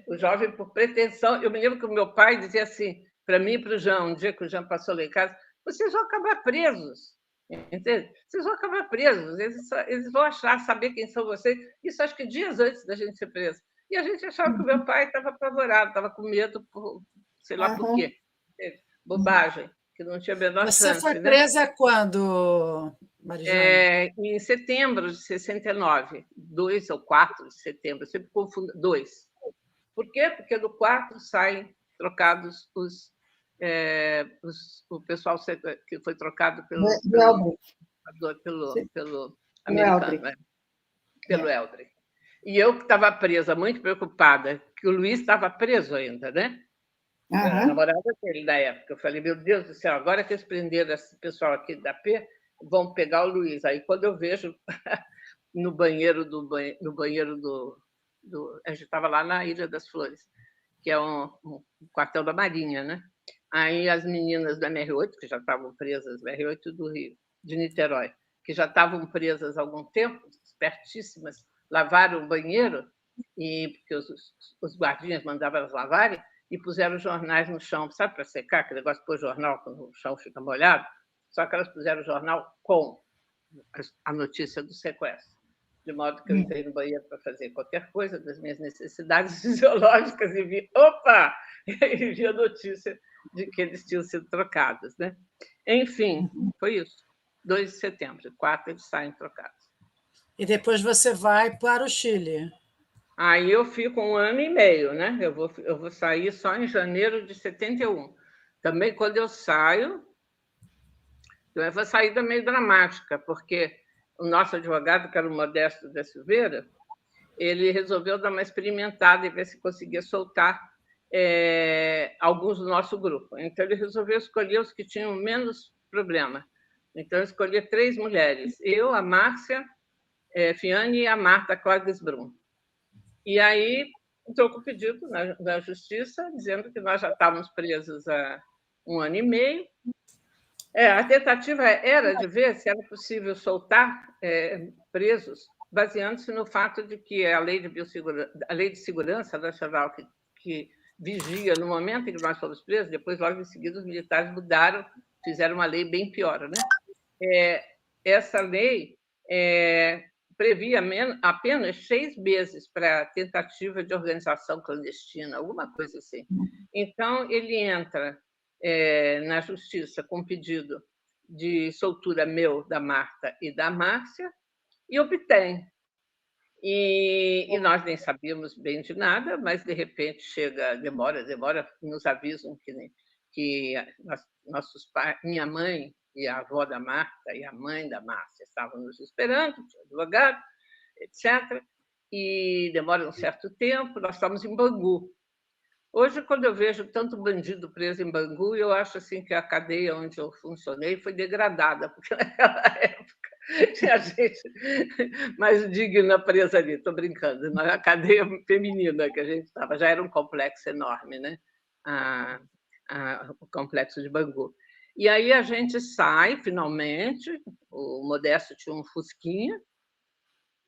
O jovem por pretensão. Eu me lembro que o meu pai dizia assim, para mim e para o Jean, um dia que o Jean passou lá em casa, vocês vão acabar presos. Entende? Vocês vão acabar presos, eles vão achar, saber quem são vocês. Isso acho que dias antes da gente ser preso. E a gente achava que o meu pai estava apavorado, estava com medo, sei lá por quê. Bobagem, que não tinha a menor chance. Você foi presa quando, Marijane? Em setembro de 69, 2 ou 4 de setembro, eu sempre confundo, 2. Por quê? Porque do 4 saem trocados o pessoal que foi trocado pelo americano, pelo Eldred. E eu que estava presa, muito preocupada, que o Luiz estava preso ainda, né? A namorada dele da época. Eu falei, meu Deus do céu, agora que eles prenderam esse pessoal aqui da P, vão pegar o Luiz. Aí, quando eu vejo no banheiro a gente estava lá na Ilha das Flores, que é um quartel da Marinha, né? Aí as meninas do MR8, que já estavam presas, MR8 do Rio, de Niterói, que já estavam presas há algum tempo, espertíssimas, lavaram o banheiro, porque os guardinhas mandavam elas lavarem, e puseram os jornais no chão, sabe, para secar, aquele negócio de pôr jornal quando o chão fica molhado? Só que elas puseram o jornal com a notícia do sequestro. De modo que eu entrei no banheiro para fazer qualquer coisa das minhas necessidades fisiológicas e vi, opa! E vi a notícia de que eles tinham sido trocados, né? Enfim, foi isso. 2 de setembro, 4 eles saem trocados. E depois você vai para o Chile. Aí eu fico 1 ano e meio, né? Eu vou sair só em janeiro de 71. Também, quando eu saio, eu vou saída meio dramática, porque o nosso advogado, que era o Modesto da Silveira, ele resolveu dar uma experimentada e ver se conseguia soltar alguns do nosso grupo. Então, ele resolveu escolher os que tinham menos problema. Então, eu escolhi 3 mulheres, eu, a Márcia Fiani e a Marta Klagesbrunn. E aí, entrou com o pedido na Justiça, dizendo que nós já estávamos presos há 1 ano e meio. A tentativa era de ver se era possível soltar presos, baseando-se no fato de que a Lei de Segurança Nacional, que vigia no momento em que nós fomos presos, depois, logo em seguida, os militares mudaram, fizeram uma lei bem pior, né? Essa lei previa apenas 6 meses para tentativa de organização clandestina, alguma coisa assim. Então, ele entra na Justiça com pedido de soltura meu, da Marta e da Márcia, e obtém. E nós nem sabíamos bem de nada, mas, de repente, demora, nos avisam que nossos pais, minha mãe e a avó da Marta e a mãe da Márcia estavam nos esperando, tinha advogado, etc. E demora um certo tempo, nós estamos em Bangu. Hoje, quando eu vejo tanto bandido preso em Bangu, eu acho assim que a cadeia onde eu funcionei foi degradada, porque naquela época tinha gente mais digna presa ali, estou brincando. A cadeia feminina que a gente estava já era um complexo enorme, né? O complexo de Bangu. E aí a gente sai, finalmente, o Modesto tinha um Fusquinha,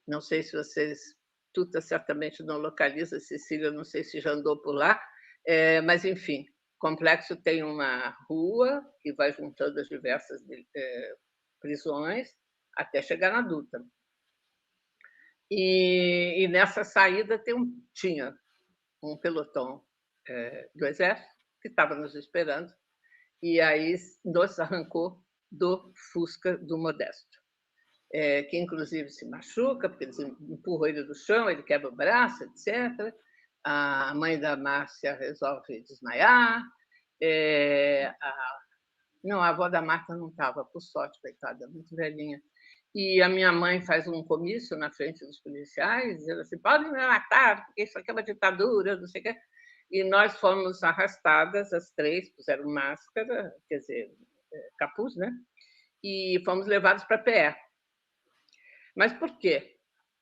não sei se vocês, Tuta certamente não localiza, Cecília, não sei se já andou por lá, mas, enfim, o complexo tem uma rua que vai juntando as diversas prisões até chegar na Dutra. E nessa saída tinha um pelotão do Exército que estava nos esperando, e aí nos arrancou do Fusca do Modesto, que inclusive se machuca, porque eles empurram ele do chão, ele quebra o braço, etc. A mãe da Márcia resolve desmaiar. A avó da Marta não estava, por sorte, coitada, muito velhinha. E a minha mãe faz um comício na frente dos policiais, dizendo assim, podem me matar, porque isso aqui é uma ditadura, não sei o quê. E nós fomos arrastadas, as 3, puseram máscara, quer dizer, capuz, né? E fomos levados para a PE. Mas por quê?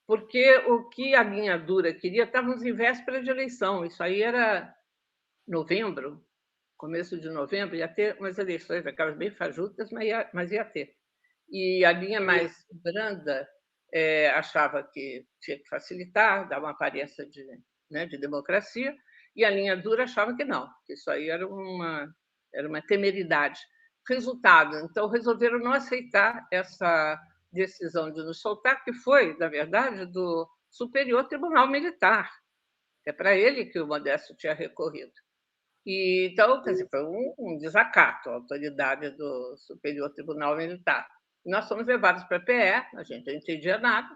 Porque o que a linha dura queria, estávamos em véspera de eleição, isso aí era novembro, começo de novembro, ia ter umas eleições, aquelas bem fajutas, mas ia ter. E a linha mais branda achava que tinha que facilitar, dar uma aparência de né, de democracia, e a linha dura achava que não, que isso aí era uma temeridade. Resultado, então resolveram não aceitar essa decisão de nos soltar, que foi, na verdade, do Superior Tribunal Militar. É para ele que o Modesto tinha recorrido. E, então, quer dizer, foi um desacato à autoridade do Superior Tribunal Militar. Nós fomos levados para a PE, a gente não entendia nada,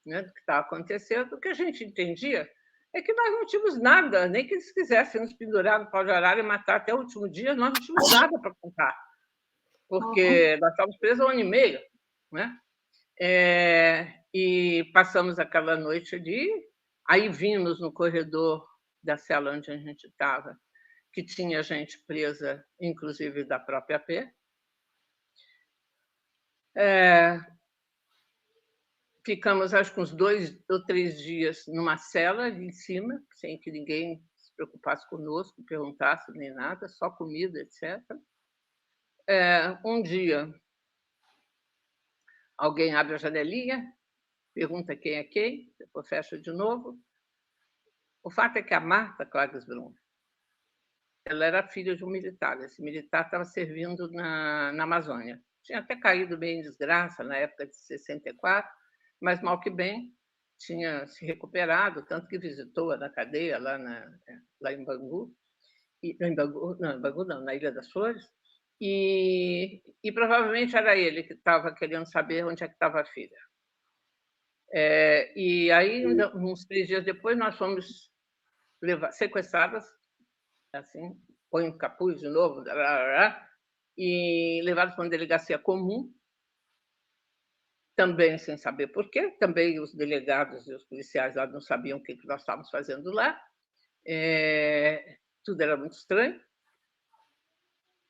né, do que estava acontecendo. O que a gente entendia é que nós não tínhamos nada, nem que eles quisessem nos pendurar no pau de arara e matar até o último dia, nós não tínhamos nada para contar, porque nós estávamos presos há 1 ano e meio. Né? E passamos aquela noite ali, aí vimos no corredor da cela onde a gente estava, que tinha gente presa, inclusive da própria AP. Ficamos, acho que uns 2 ou 3 dias numa cela ali em cima, sem que ninguém se preocupasse conosco, perguntasse nem nada, só comida, etc. Um dia, alguém abre a janelinha, pergunta quem é quem, depois fecha de novo. O fato é que a Marta Klagesbrun, ela era filha de um militar. Esse militar estava servindo na Amazônia. Tinha até caído bem em desgraça na época de 64, mas, mal que bem, tinha se recuperado, tanto que visitou na cadeia, lá em Bangu, na Ilha das Flores, e provavelmente era ele que estava querendo saber onde é que estava a filha. E aí, uns 3 dias depois, nós fomos sequestradas, assim, põe um capuz de novo, e levados para uma delegacia comum, também sem saber por quê, também os delegados e os policiais lá não sabiam o que nós estávamos fazendo lá, tudo era muito estranho.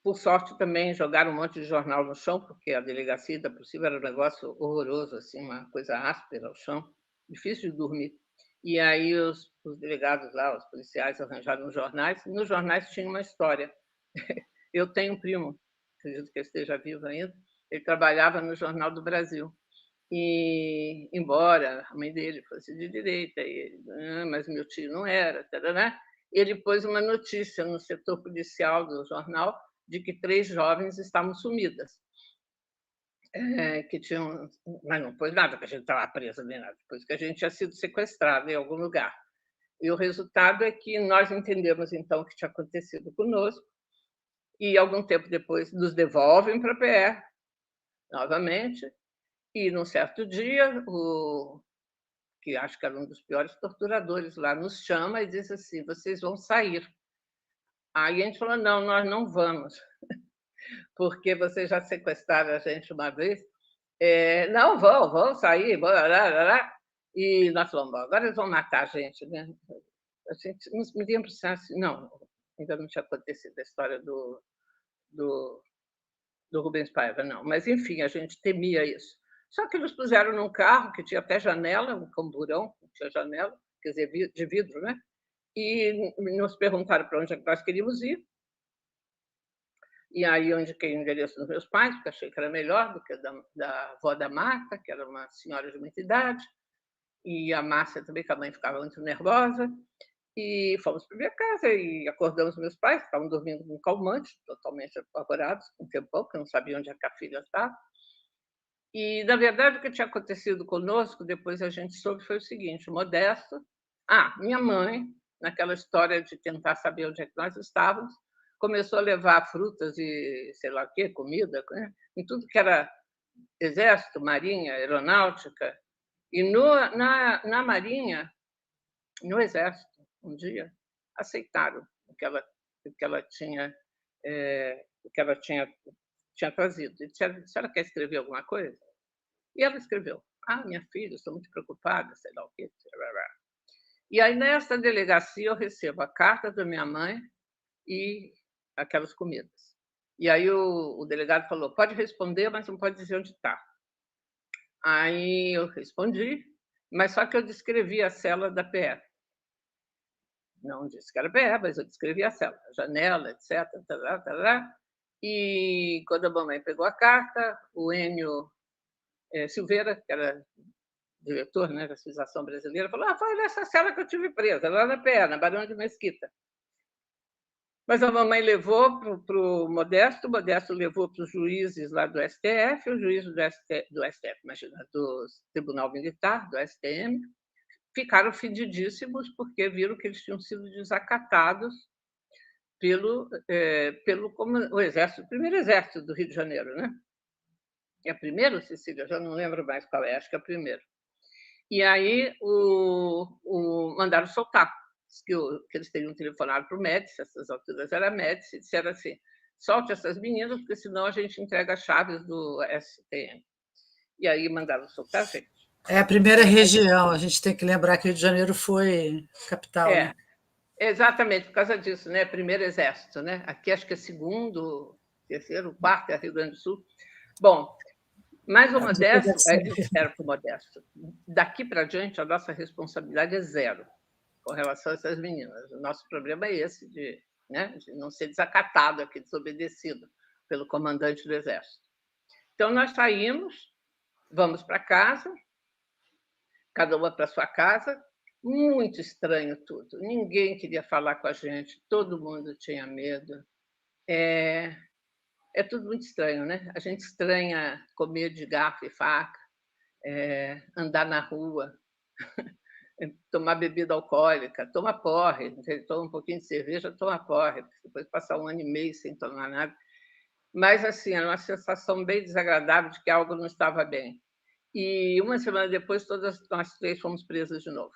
Por sorte, também jogaram um monte de jornal no chão, porque a delegacia, da possível, era um negócio horroroso, assim, uma coisa áspera ao chão, difícil de dormir. E aí os delegados lá, os policiais, arranjaram os jornais, e nos jornais tinha uma história. Eu tenho um primo, acredito que ele esteja vivo ainda, ele trabalhava no Jornal do Brasil. E, embora a mãe dele fosse de direita, mas meu tio não era, né? Ele pôs uma notícia no setor policial do jornal de que 3 jovens estavam sumidas. Que tinham, mas não pôs nada que a gente estava presa nem nada, depois que a gente tinha sido sequestrado em algum lugar. E o resultado é que nós entendemos, então, o que tinha acontecido conosco, e, algum tempo depois, nos devolvem para a PE, novamente, e, num certo dia, que acho que era um dos piores torturadores lá, nos chama e diz assim: vocês vão sair. Aí a gente falou: não, nós não vamos, porque vocês já sequestraram a gente uma vez. Não, vão sair. E nós falamos: agora eles vão matar a gente. Né? A gente não me lembro se assim, não, ainda não tinha acontecido a história do Rubens Paiva, não. Mas, enfim, a gente temia isso. Só que eles puseram num carro que tinha até janela, um camburão, tinha janela, quer dizer, de vidro, né? E nos perguntaram para onde é que nós queríamos ir. E aí eu indiquei o endereço dos meus pais, porque achei que era melhor do que da avó da Marta, que era uma senhora de muita idade, e a Márcia também, que a mãe ficava muito nervosa. E fomos para minha casa e acordamos meus pais, que estavam dormindo com calmante, totalmente apavorados, com um tempão, que não sabiam onde é que a filha estava. E, na verdade, o que tinha acontecido conosco, depois a gente soube, foi o seguinte: o Modesto... minha mãe, naquela história de tentar saber onde é que nós estávamos, começou a levar frutas e sei lá o quê, comida, né? Em tudo que era exército, marinha, aeronáutica. E na marinha, no exército, um dia, aceitaram o que ela tinha trazido. E disseram: a senhora quer escrever alguma coisa? E ela escreveu: minha filha, estou muito preocupada, sei lá o quê. E aí, nessa delegacia, eu recebo a carta da minha mãe e aquelas comidas. E aí o delegado falou: pode responder, mas não pode dizer onde está. Aí eu respondi, mas só que eu descrevi a cela da PE. Não disse que era PE, mas eu descrevi a cela, a janela, etc. E quando a mamãe pegou a carta, o Enio Silveira, que era diretor, né, da Civilização Brasileira, falou: foi nessa cela que eu tive presa, lá na PE, na Barão de Mesquita. Mas a mamãe levou para o Modesto levou para os juízes lá do STF, os juízes do STF, imagina, do Tribunal Militar, do STM, ficaram fedidíssimos porque viram que eles tinham sido desacatados pelo o exército, o primeiro exército do Rio de Janeiro, né? É primeiro, Cecília? Eu já não lembro mais qual é, acho que é primeiro. E aí mandaram soltar. Que eles teriam telefonado para o Médici, essas alturas era Médici, e disseram assim: solte essas meninas, porque senão a gente entrega as chaves do STM. E aí mandaram soltar a gente. É a primeira região, a gente tem que lembrar que Rio de Janeiro foi capital. Né? Exatamente, por causa disso, né? Primeiro Exército, né? Aqui acho que é segundo, terceiro, quarto é Rio Grande do Sul. Bom, mas o Modesto, era para o Modesto. Daqui para diante, a nossa responsabilidade é zero com relação a essas meninas. O nosso problema é esse, de não ser desacatado aqui, desobedecido pelo comandante do Exército. Então, nós saímos, vamos para casa, cada uma para sua casa, muito estranho tudo. Ninguém queria falar com a gente, todo mundo tinha medo. É tudo muito estranho, né? A gente estranha comer de garfo e faca, andar na rua, tomar bebida alcoólica, toma porre, toma um pouquinho de cerveja, toma porre, depois passar 1 ano e meio sem tomar nada. Mas, assim, era uma sensação bem desagradável de que algo não estava bem. E 1 semana depois, todas nós 3 fomos presas de novo.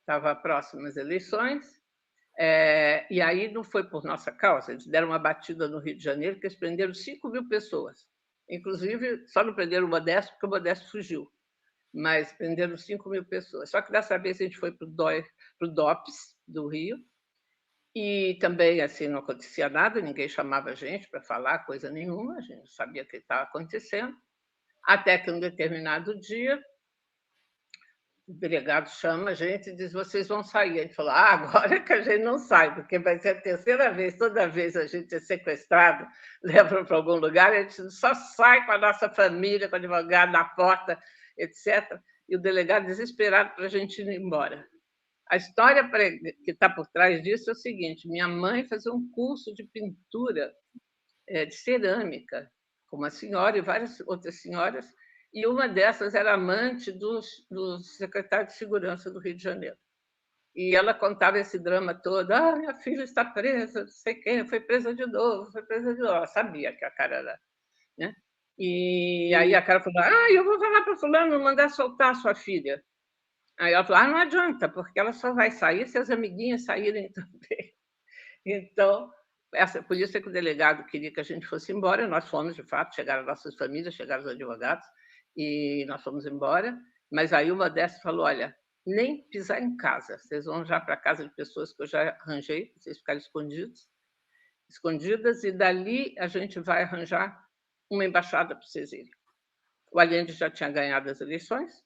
Estava próximo às eleições, e aí não foi por nossa causa, eles deram uma batida no Rio de Janeiro, que eles prenderam 5.000 pessoas. Inclusive, só não prenderam o Modesto, porque o Modesto fugiu. Mas prenderam 5.000 pessoas. Só que dessa vez a gente foi para o DOPS do Rio, e também assim não acontecia nada, ninguém chamava a gente para falar coisa nenhuma, a gente não sabia o que estava acontecendo, até que um determinado dia o delegado chama a gente e diz: vocês vão sair. A gente falou: agora que a gente não sai, porque vai ser a terceira vez, toda vez a gente é sequestrado, levam para algum lugar, a gente só sai com a nossa família, com o advogado na porta, etc. E o delegado desesperado para a gente ir embora. A história que está por trás disso é o seguinte: minha mãe fazia um curso de pintura de cerâmica com uma senhora e várias outras senhoras, e uma dessas era amante do secretário de Segurança do Rio de Janeiro. E ela contava esse drama todo: minha filha está presa, não sei quem, foi presa de novo, foi presa de novo. Ela sabia que a cara era... Né? E aí a cara falou: eu vou falar para fulano mandar soltar a sua filha. Aí ela falou: não adianta, porque ela só vai sair se as amiguinhas saírem também. Então, por isso é que o delegado queria que a gente fosse embora. Nós fomos, de fato, chegaram as nossas famílias, chegaram os advogados, e nós fomos embora. Mas aí uma dessas falou: olha, nem pisar em casa, vocês vão já para a casa de pessoas que eu já arranjei, para vocês ficarem escondidas, e dali a gente vai arranjar uma embaixada para vocês irem. O Allende já tinha ganhado as eleições,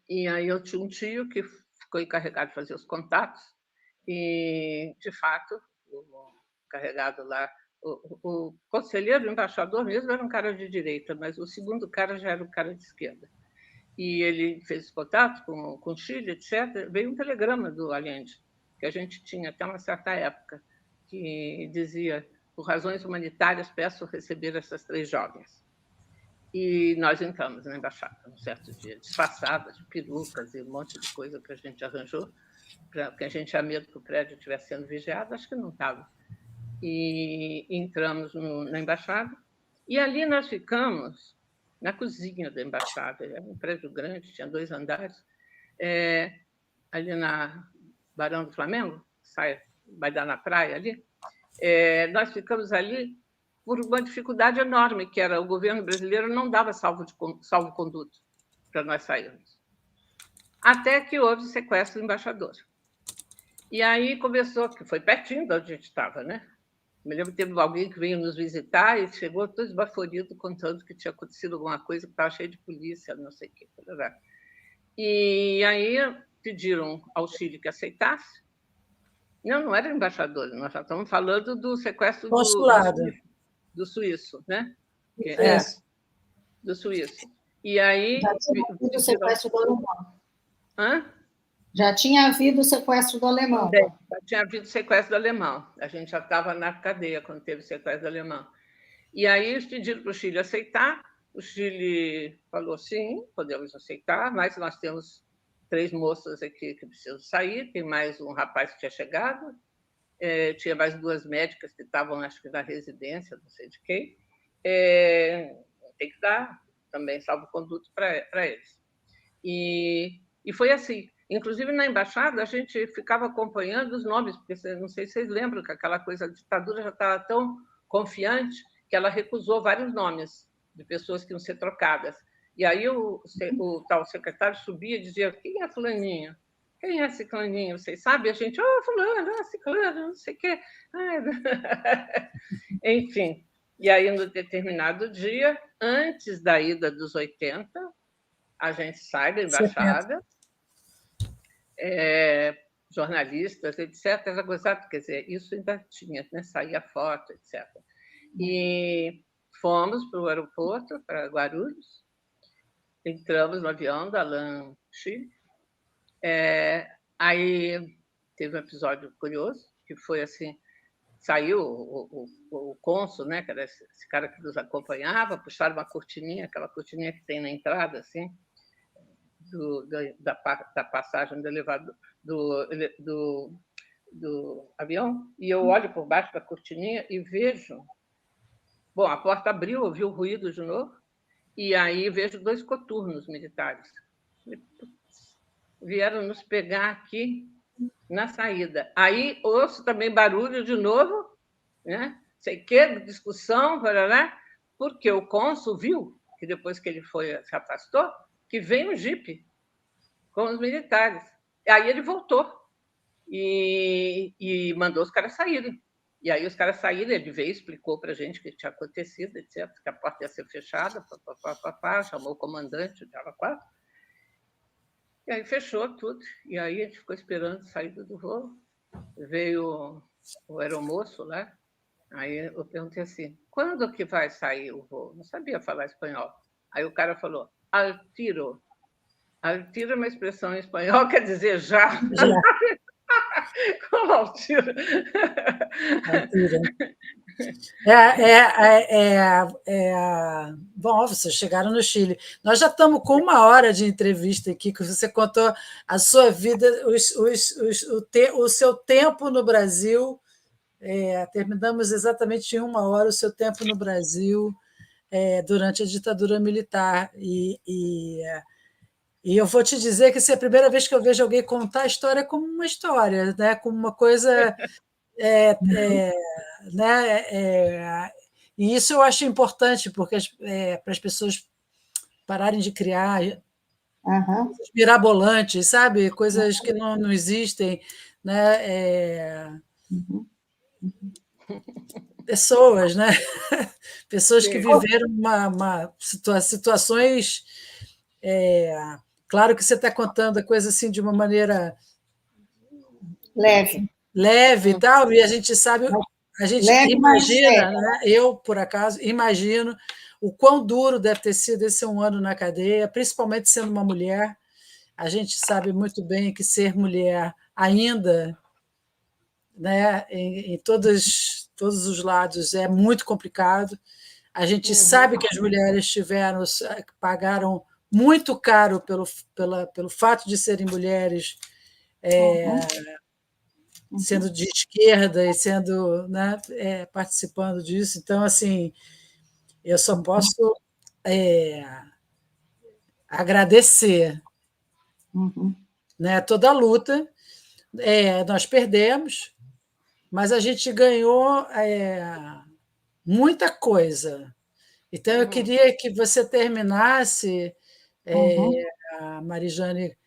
e aí eu tinha um tio que ficou encarregado de fazer os contatos, e, de fato, o encarregado lá, o conselheiro, o embaixador mesmo, era um cara de direita, mas o segundo cara já era um cara de esquerda. E ele fez contato com o Chile, etc. Veio um telegrama do Allende, que a gente tinha até uma certa época, que dizia: por razões humanitárias, peço receber essas 3 jovens. E nós entramos na embaixada, um certo dia, disfarçadas, de perucas e um monte de coisa que a gente arranjou, porque a gente tinha medo que o prédio estivesse sendo vigiado, acho que não estava. E entramos na embaixada, e ali nós ficamos na cozinha da embaixada. Era um prédio grande, tinha 2 andares, ali na Barão do Flamengo, vai dar na praia ali. Nós ficamos ali por uma dificuldade enorme, que era o governo brasileiro não dava salvo-conduto para nós sairmos. Até que houve o sequestro do embaixador. E aí começou, que foi pertinho de onde a gente estava, né? Me lembro que teve alguém que veio nos visitar e chegou todo esbaforido, contando que tinha acontecido alguma coisa, que estava cheio de polícia, não sei o quê. E aí pediram ao Chile que aceitasse. Não era embaixador, nós já estamos falando do sequestro do suíço, né? Do suíço. E aí... Já tinha havido o sequestro do alemão. Hã? Já tinha havido o sequestro do alemão. Já tinha havido o sequestro do alemão. A gente já estava na cadeia quando teve o sequestro do alemão. E aí eles pediram para o Chile aceitar. O Chile falou, sim, podemos aceitar, mas nós temos 3 moças aqui que precisam sair, tem mais um rapaz que tinha chegado, tinha mais 2 médicas que estavam, acho que, na residência, não sei de quem. Tem que dar também salvo-conduto para eles. E foi assim. Inclusive, na embaixada, a gente ficava acompanhando os nomes, porque não sei se vocês lembram que aquela coisa, a ditadura já estava tão confiante que ela recusou vários nomes de pessoas que iam ser trocadas. E aí o tal secretário subia e dizia, quem é fulaninho? Quem é ciclaninho? Vocês sabem? A gente, fulano, ciclano, não sei o quê. Enfim, e aí, no determinado dia, antes da ida dos 80, a gente sai da embaixada, jornalistas, etc. Quer dizer, isso ainda tinha, né? Saía foto, etc. E fomos para o aeroporto, para Guarulhos, entramos no avião da LAN Chile. Aí teve um episódio curioso, que foi assim, saiu o cônsul, né, que era esse cara que nos acompanhava, puxaram uma cortininha, aquela cortininha que tem na entrada, assim, da passagem do elevador, do avião, e eu olho por baixo da cortininha e vejo... Bom, a porta abriu, ouvi o ruído de novo, e aí vejo 2 coturnos militares. Vieram nos pegar aqui na saída. Aí ouço também barulho de novo, né? Sei que, discussão, porque o cônsul viu, que depois que ele se afastou, que vem um jipe com os militares. Aí ele voltou e mandou os caras saírem. E aí os caras saíram, ele veio, explicou para a gente o que tinha acontecido, etc., que a porta ia ser fechada, chamou o comandante, o Diaba 4, e aí fechou tudo. E aí a gente ficou esperando a saída do voo. Veio o aeromoço lá, aí eu perguntei assim, quando que vai sair o voo? Não sabia falar espanhol. Aí o cara falou, al tiro. Al tiro é uma expressão em espanhol, quer dizer já. Como al tiro? Bom, vocês chegaram no Chile. Nós já estamos com 1 hora de entrevista aqui, que você contou a sua vida, o seu tempo no Brasil. Terminamos exatamente em 1 hora o seu tempo no Brasil durante a ditadura militar. E eu vou te dizer que essa é a primeira vez que eu vejo alguém contar a história como uma história, né? Como uma coisa... né? E isso eu acho importante, porque para as pessoas pararem de criar coisas mirabolantes, sabe? Coisas que não existem, né? Pessoas, né? Pessoas que viveram situações... Claro que você está contando a coisa assim de uma maneira leve e tal, e a gente sabe, a gente imagina, né? Eu, por acaso, imagino o quão duro deve ter sido esse 1 ano na cadeia, principalmente sendo uma mulher. A gente sabe muito bem que ser mulher ainda, né, em todos os lados, é muito complicado. A gente sabe que as mulheres pagaram muito caro pelo fato de serem mulheres, sendo de esquerda e sendo, né, participando disso. Então, assim, eu só posso agradecer, né, toda a luta. Nós perdemos, mas a gente ganhou muita coisa. Então, eu queria que você terminasse, Marijane.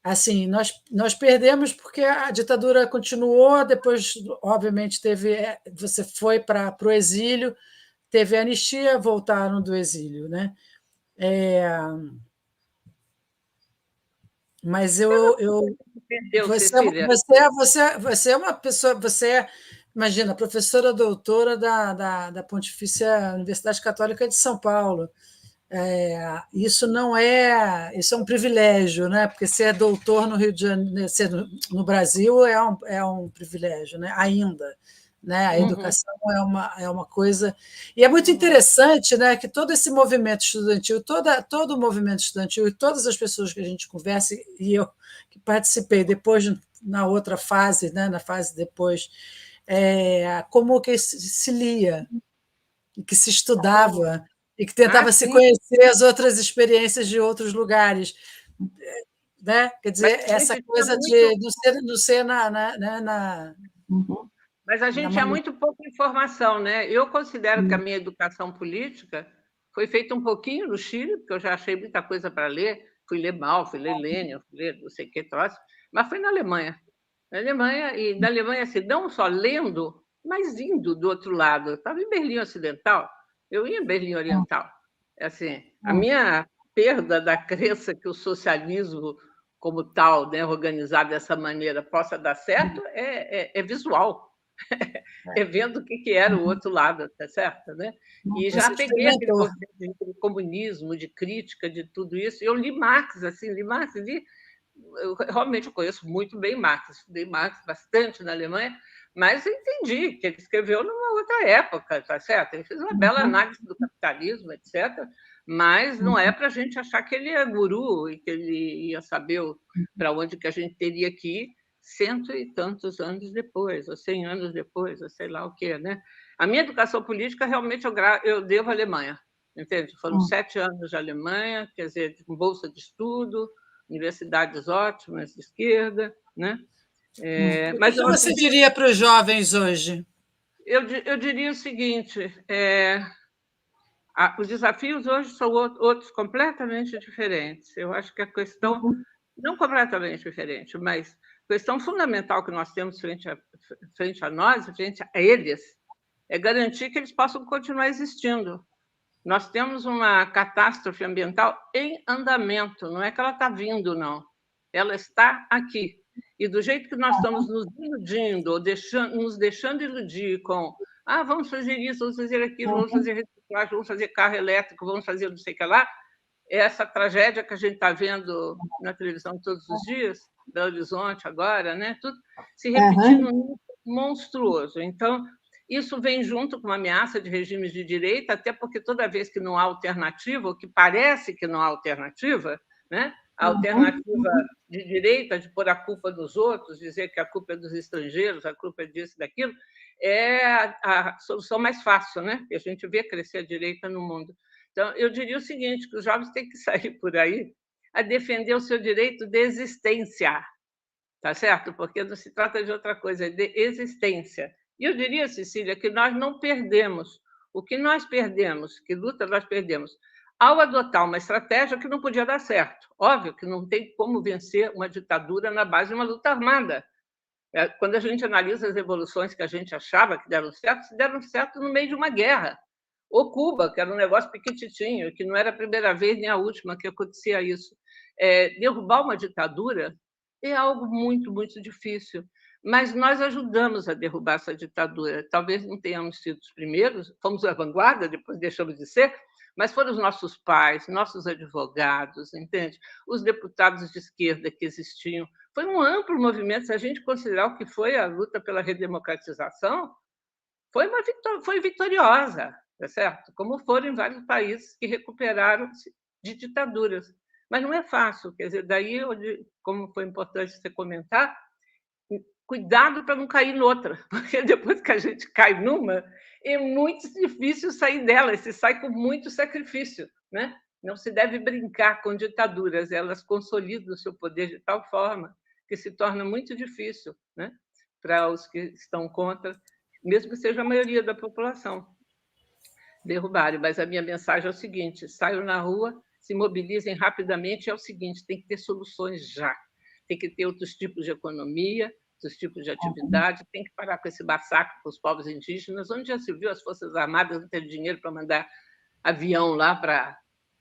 Assim, nós perdemos porque a ditadura continuou, depois, obviamente, você foi para o exílio, teve anistia, voltaram do exílio, né? Mas você é uma pessoa, imagina, professora doutora da Pontifícia Universidade Católica de São Paulo. Isso não é, isso é um privilégio, né? Porque ser doutor no Rio de Janeiro, ser no Brasil é um privilégio, né? Ainda, né? A educação é uma coisa e é muito interessante, né? Que todo esse movimento estudantil, todo o movimento estudantil e todas as pessoas que a gente conversa e eu que participei depois na outra fase, né? Na fase depois, como que se lia e que se estudava e que tentava se sim. conhecer as outras experiências de outros lugares, né? Quer Mas dizer, a essa gente tinha coisa muito, de não ser mas a na gente tinha muito pouca informação, né? Eu considero que a minha educação política foi feita um pouquinho no Chile, porque eu já achei muita coisa para ler. Fui ler Mao, fui ler Lenin, fui ler não sei o que troço, mas foi na Alemanha. Na Alemanha, e na Alemanha, assim, não só lendo, mas indo do outro lado. Eu estava em Berlim Ocidental, eu ia em Berlim Oriental. Assim, a minha perda da crença que o socialismo como tal, né, organizado dessa maneira, possa dar certo, é visual. É vendo o que era o outro lado, tá certo? Né? E já Você peguei aquele experimentou. movimento de comunismo, de crítica, de tudo isso. Eu li Marx, assim, eu realmente conheço muito bem Marx, estudei Marx bastante na Alemanha, mas eu entendi que ele escreveu numa outra época, tá certo? Ele fez uma bela análise do capitalismo, etc., mas não é para a gente achar que ele é guru e que ele ia saber para onde que a gente teria que ir cento e tantos anos depois, ou 100 anos depois, ou sei lá o quê, né? A minha educação política, realmente, eu devo à Alemanha, entende? Foram 7 anos de Alemanha, quer dizer, com bolsa de estudo, universidades ótimas de esquerda, né? O Mas que você diria para os jovens hoje? eu diria o seguinte: os desafios hoje são outros completamente diferentes. Eu acho que a questão, não completamente diferente, mas a questão fundamental que nós temos frente a nós, frente a eles, é garantir que eles possam continuar existindo. Nós temos uma catástrofe ambiental em andamento, não é que ela está vindo, não. Ela está aqui. E do jeito que nós estamos nos iludindo, ou nos deixando iludir com vamos fazer isso, vamos fazer aquilo, vamos fazer reciclagem, vamos fazer carro elétrico, vamos fazer não sei o que lá, essa tragédia que a gente está vendo na televisão todos os dias, Belo Horizonte agora, né? Tudo se repetindo num monstruoso. Então, isso vem junto com uma ameaça de regimes de direita, até porque toda vez que não há alternativa, ou que parece que não há alternativa, né? A alternativa de direita, de pôr a culpa nos outros, dizer que a culpa é dos estrangeiros, a culpa é disso, daquilo, é a solução mais fácil, né? Que a gente vê crescer a direita no mundo. Então, eu diria o seguinte, que os jovens têm que sair por aí a defender o seu direito de existência, tá certo? Porque não se trata de outra coisa, é de existência. E eu diria, Cecília, que nós não perdemos. O que nós perdemos, que luta nós perdemos, ao adotar uma estratégia que não podia dar certo. Óbvio que não tem como vencer uma ditadura na base de uma luta armada. Quando a gente analisa as revoluções que a gente achava que deram certo no meio de uma guerra. Ou Cuba, que era um negócio pequititinho, que não era a primeira vez nem a última que acontecia isso. Derrubar uma ditadura é algo muito, muito difícil. Mas nós ajudamos a derrubar essa ditadura. Talvez não tenhamos sido os primeiros, fomos a vanguarda, depois deixamos de ser, mas foram os nossos pais, nossos advogados, entende? Os deputados de esquerda que existiam. Foi um amplo movimento, se a gente considerar o que foi a luta pela redemocratização, foi vitoriosa, tá certo? Como foram em vários países que recuperaram de ditaduras. Mas não é fácil, quer dizer, daí, como foi importante você comentar, cuidado para não cair noutra, porque depois que a gente cai numa, é muito difícil sair dela, se sai com muito sacrifício, né? Não se deve brincar com ditaduras, elas consolidam o seu poder de tal forma que se torna muito difícil, né? Para os que estão contra, mesmo que seja a maioria da população, derrubarem. Mas a minha mensagem é o seguinte: saiam na rua, se mobilizem rapidamente. É o seguinte, tem que ter soluções já. Tem que ter outros tipos de economia, outros tipos de atividade, tem que parar com esse massacre com os povos indígenas. Onde já se viu as Forças Armadas não terem dinheiro para mandar avião lá para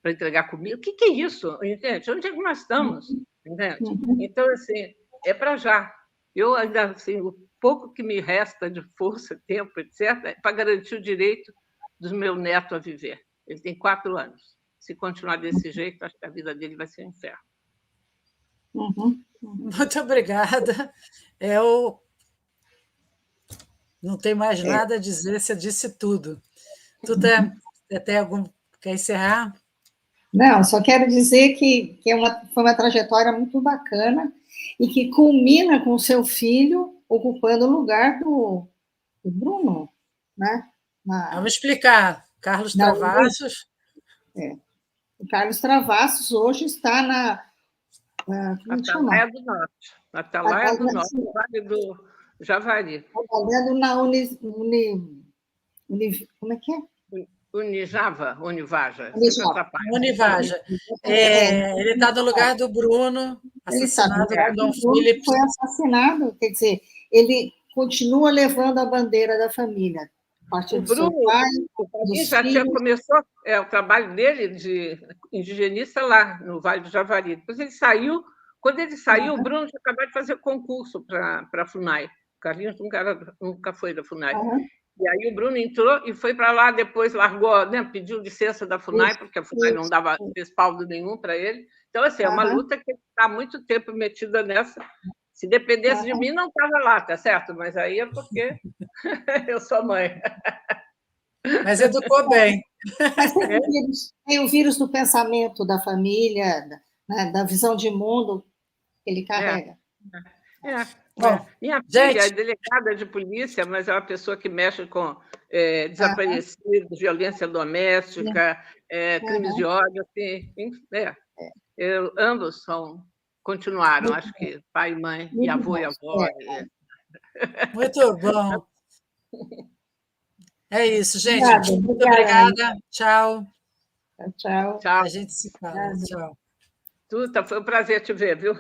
entregar comida? O que é isso? Entende? Onde é que nós estamos? Entende? Então, assim, é para já. Eu ainda, assim, o pouco que me resta de força, tempo, etc., é para garantir o direito do meu neto a viver. Ele tem 4 anos. se continuar desse jeito, acho que a vida dele vai ser um inferno. Muito obrigada. Eu não tenho mais nada a dizer, você disse tudo. Tu tem algum... Quer encerrar? Não, só quero dizer que foi uma trajetória muito bacana e que culmina com o seu filho ocupando o lugar do Bruno, né? Vamos explicar. Carlos Travassos. O Carlos Travassos hoje está na... Atalaia do Norte. Atalaia do Norte, no Vale do Javari. Trabalhando na como é que é? Univaja. Univaja. Ele está no lugar do Bruno, assassinado por Dom Phillips. Foi assassinado, quer dizer, ele continua levando a bandeira da família. A partir do seu pai, já tinha começado o trabalho dele de indigenista lá no Vale do Javari. Depois ele saiu. Quando ele saiu, o Bruno tinha acabado de fazer concurso para a FUNAI. O Carlinhos nunca foi da FUNAI. E aí o Bruno entrou e foi para lá, depois largou, né, pediu licença da FUNAI, porque a FUNAI não dava respaldo nenhum para ele. Então, assim, é uma luta que está há muito tempo metida nessa. Se dependesse de mim, não estava lá, tá certo? Mas aí é porque eu sou mãe. Mas educou bem. Mas tem o vírus do pensamento da família, né, da visão de mundo que ele carrega. Bom, minha filha é delegada de polícia, mas é uma pessoa que mexe com desaparecidos, violência doméstica, crimes de ódio. Assim, ambos continuaram, acho que pai e mãe, e avô e avó. Muito bom. É isso, gente. Muito obrigada. Tchau. Tchau. A gente se fala. Tchau. Tuta, foi um prazer te ver, viu?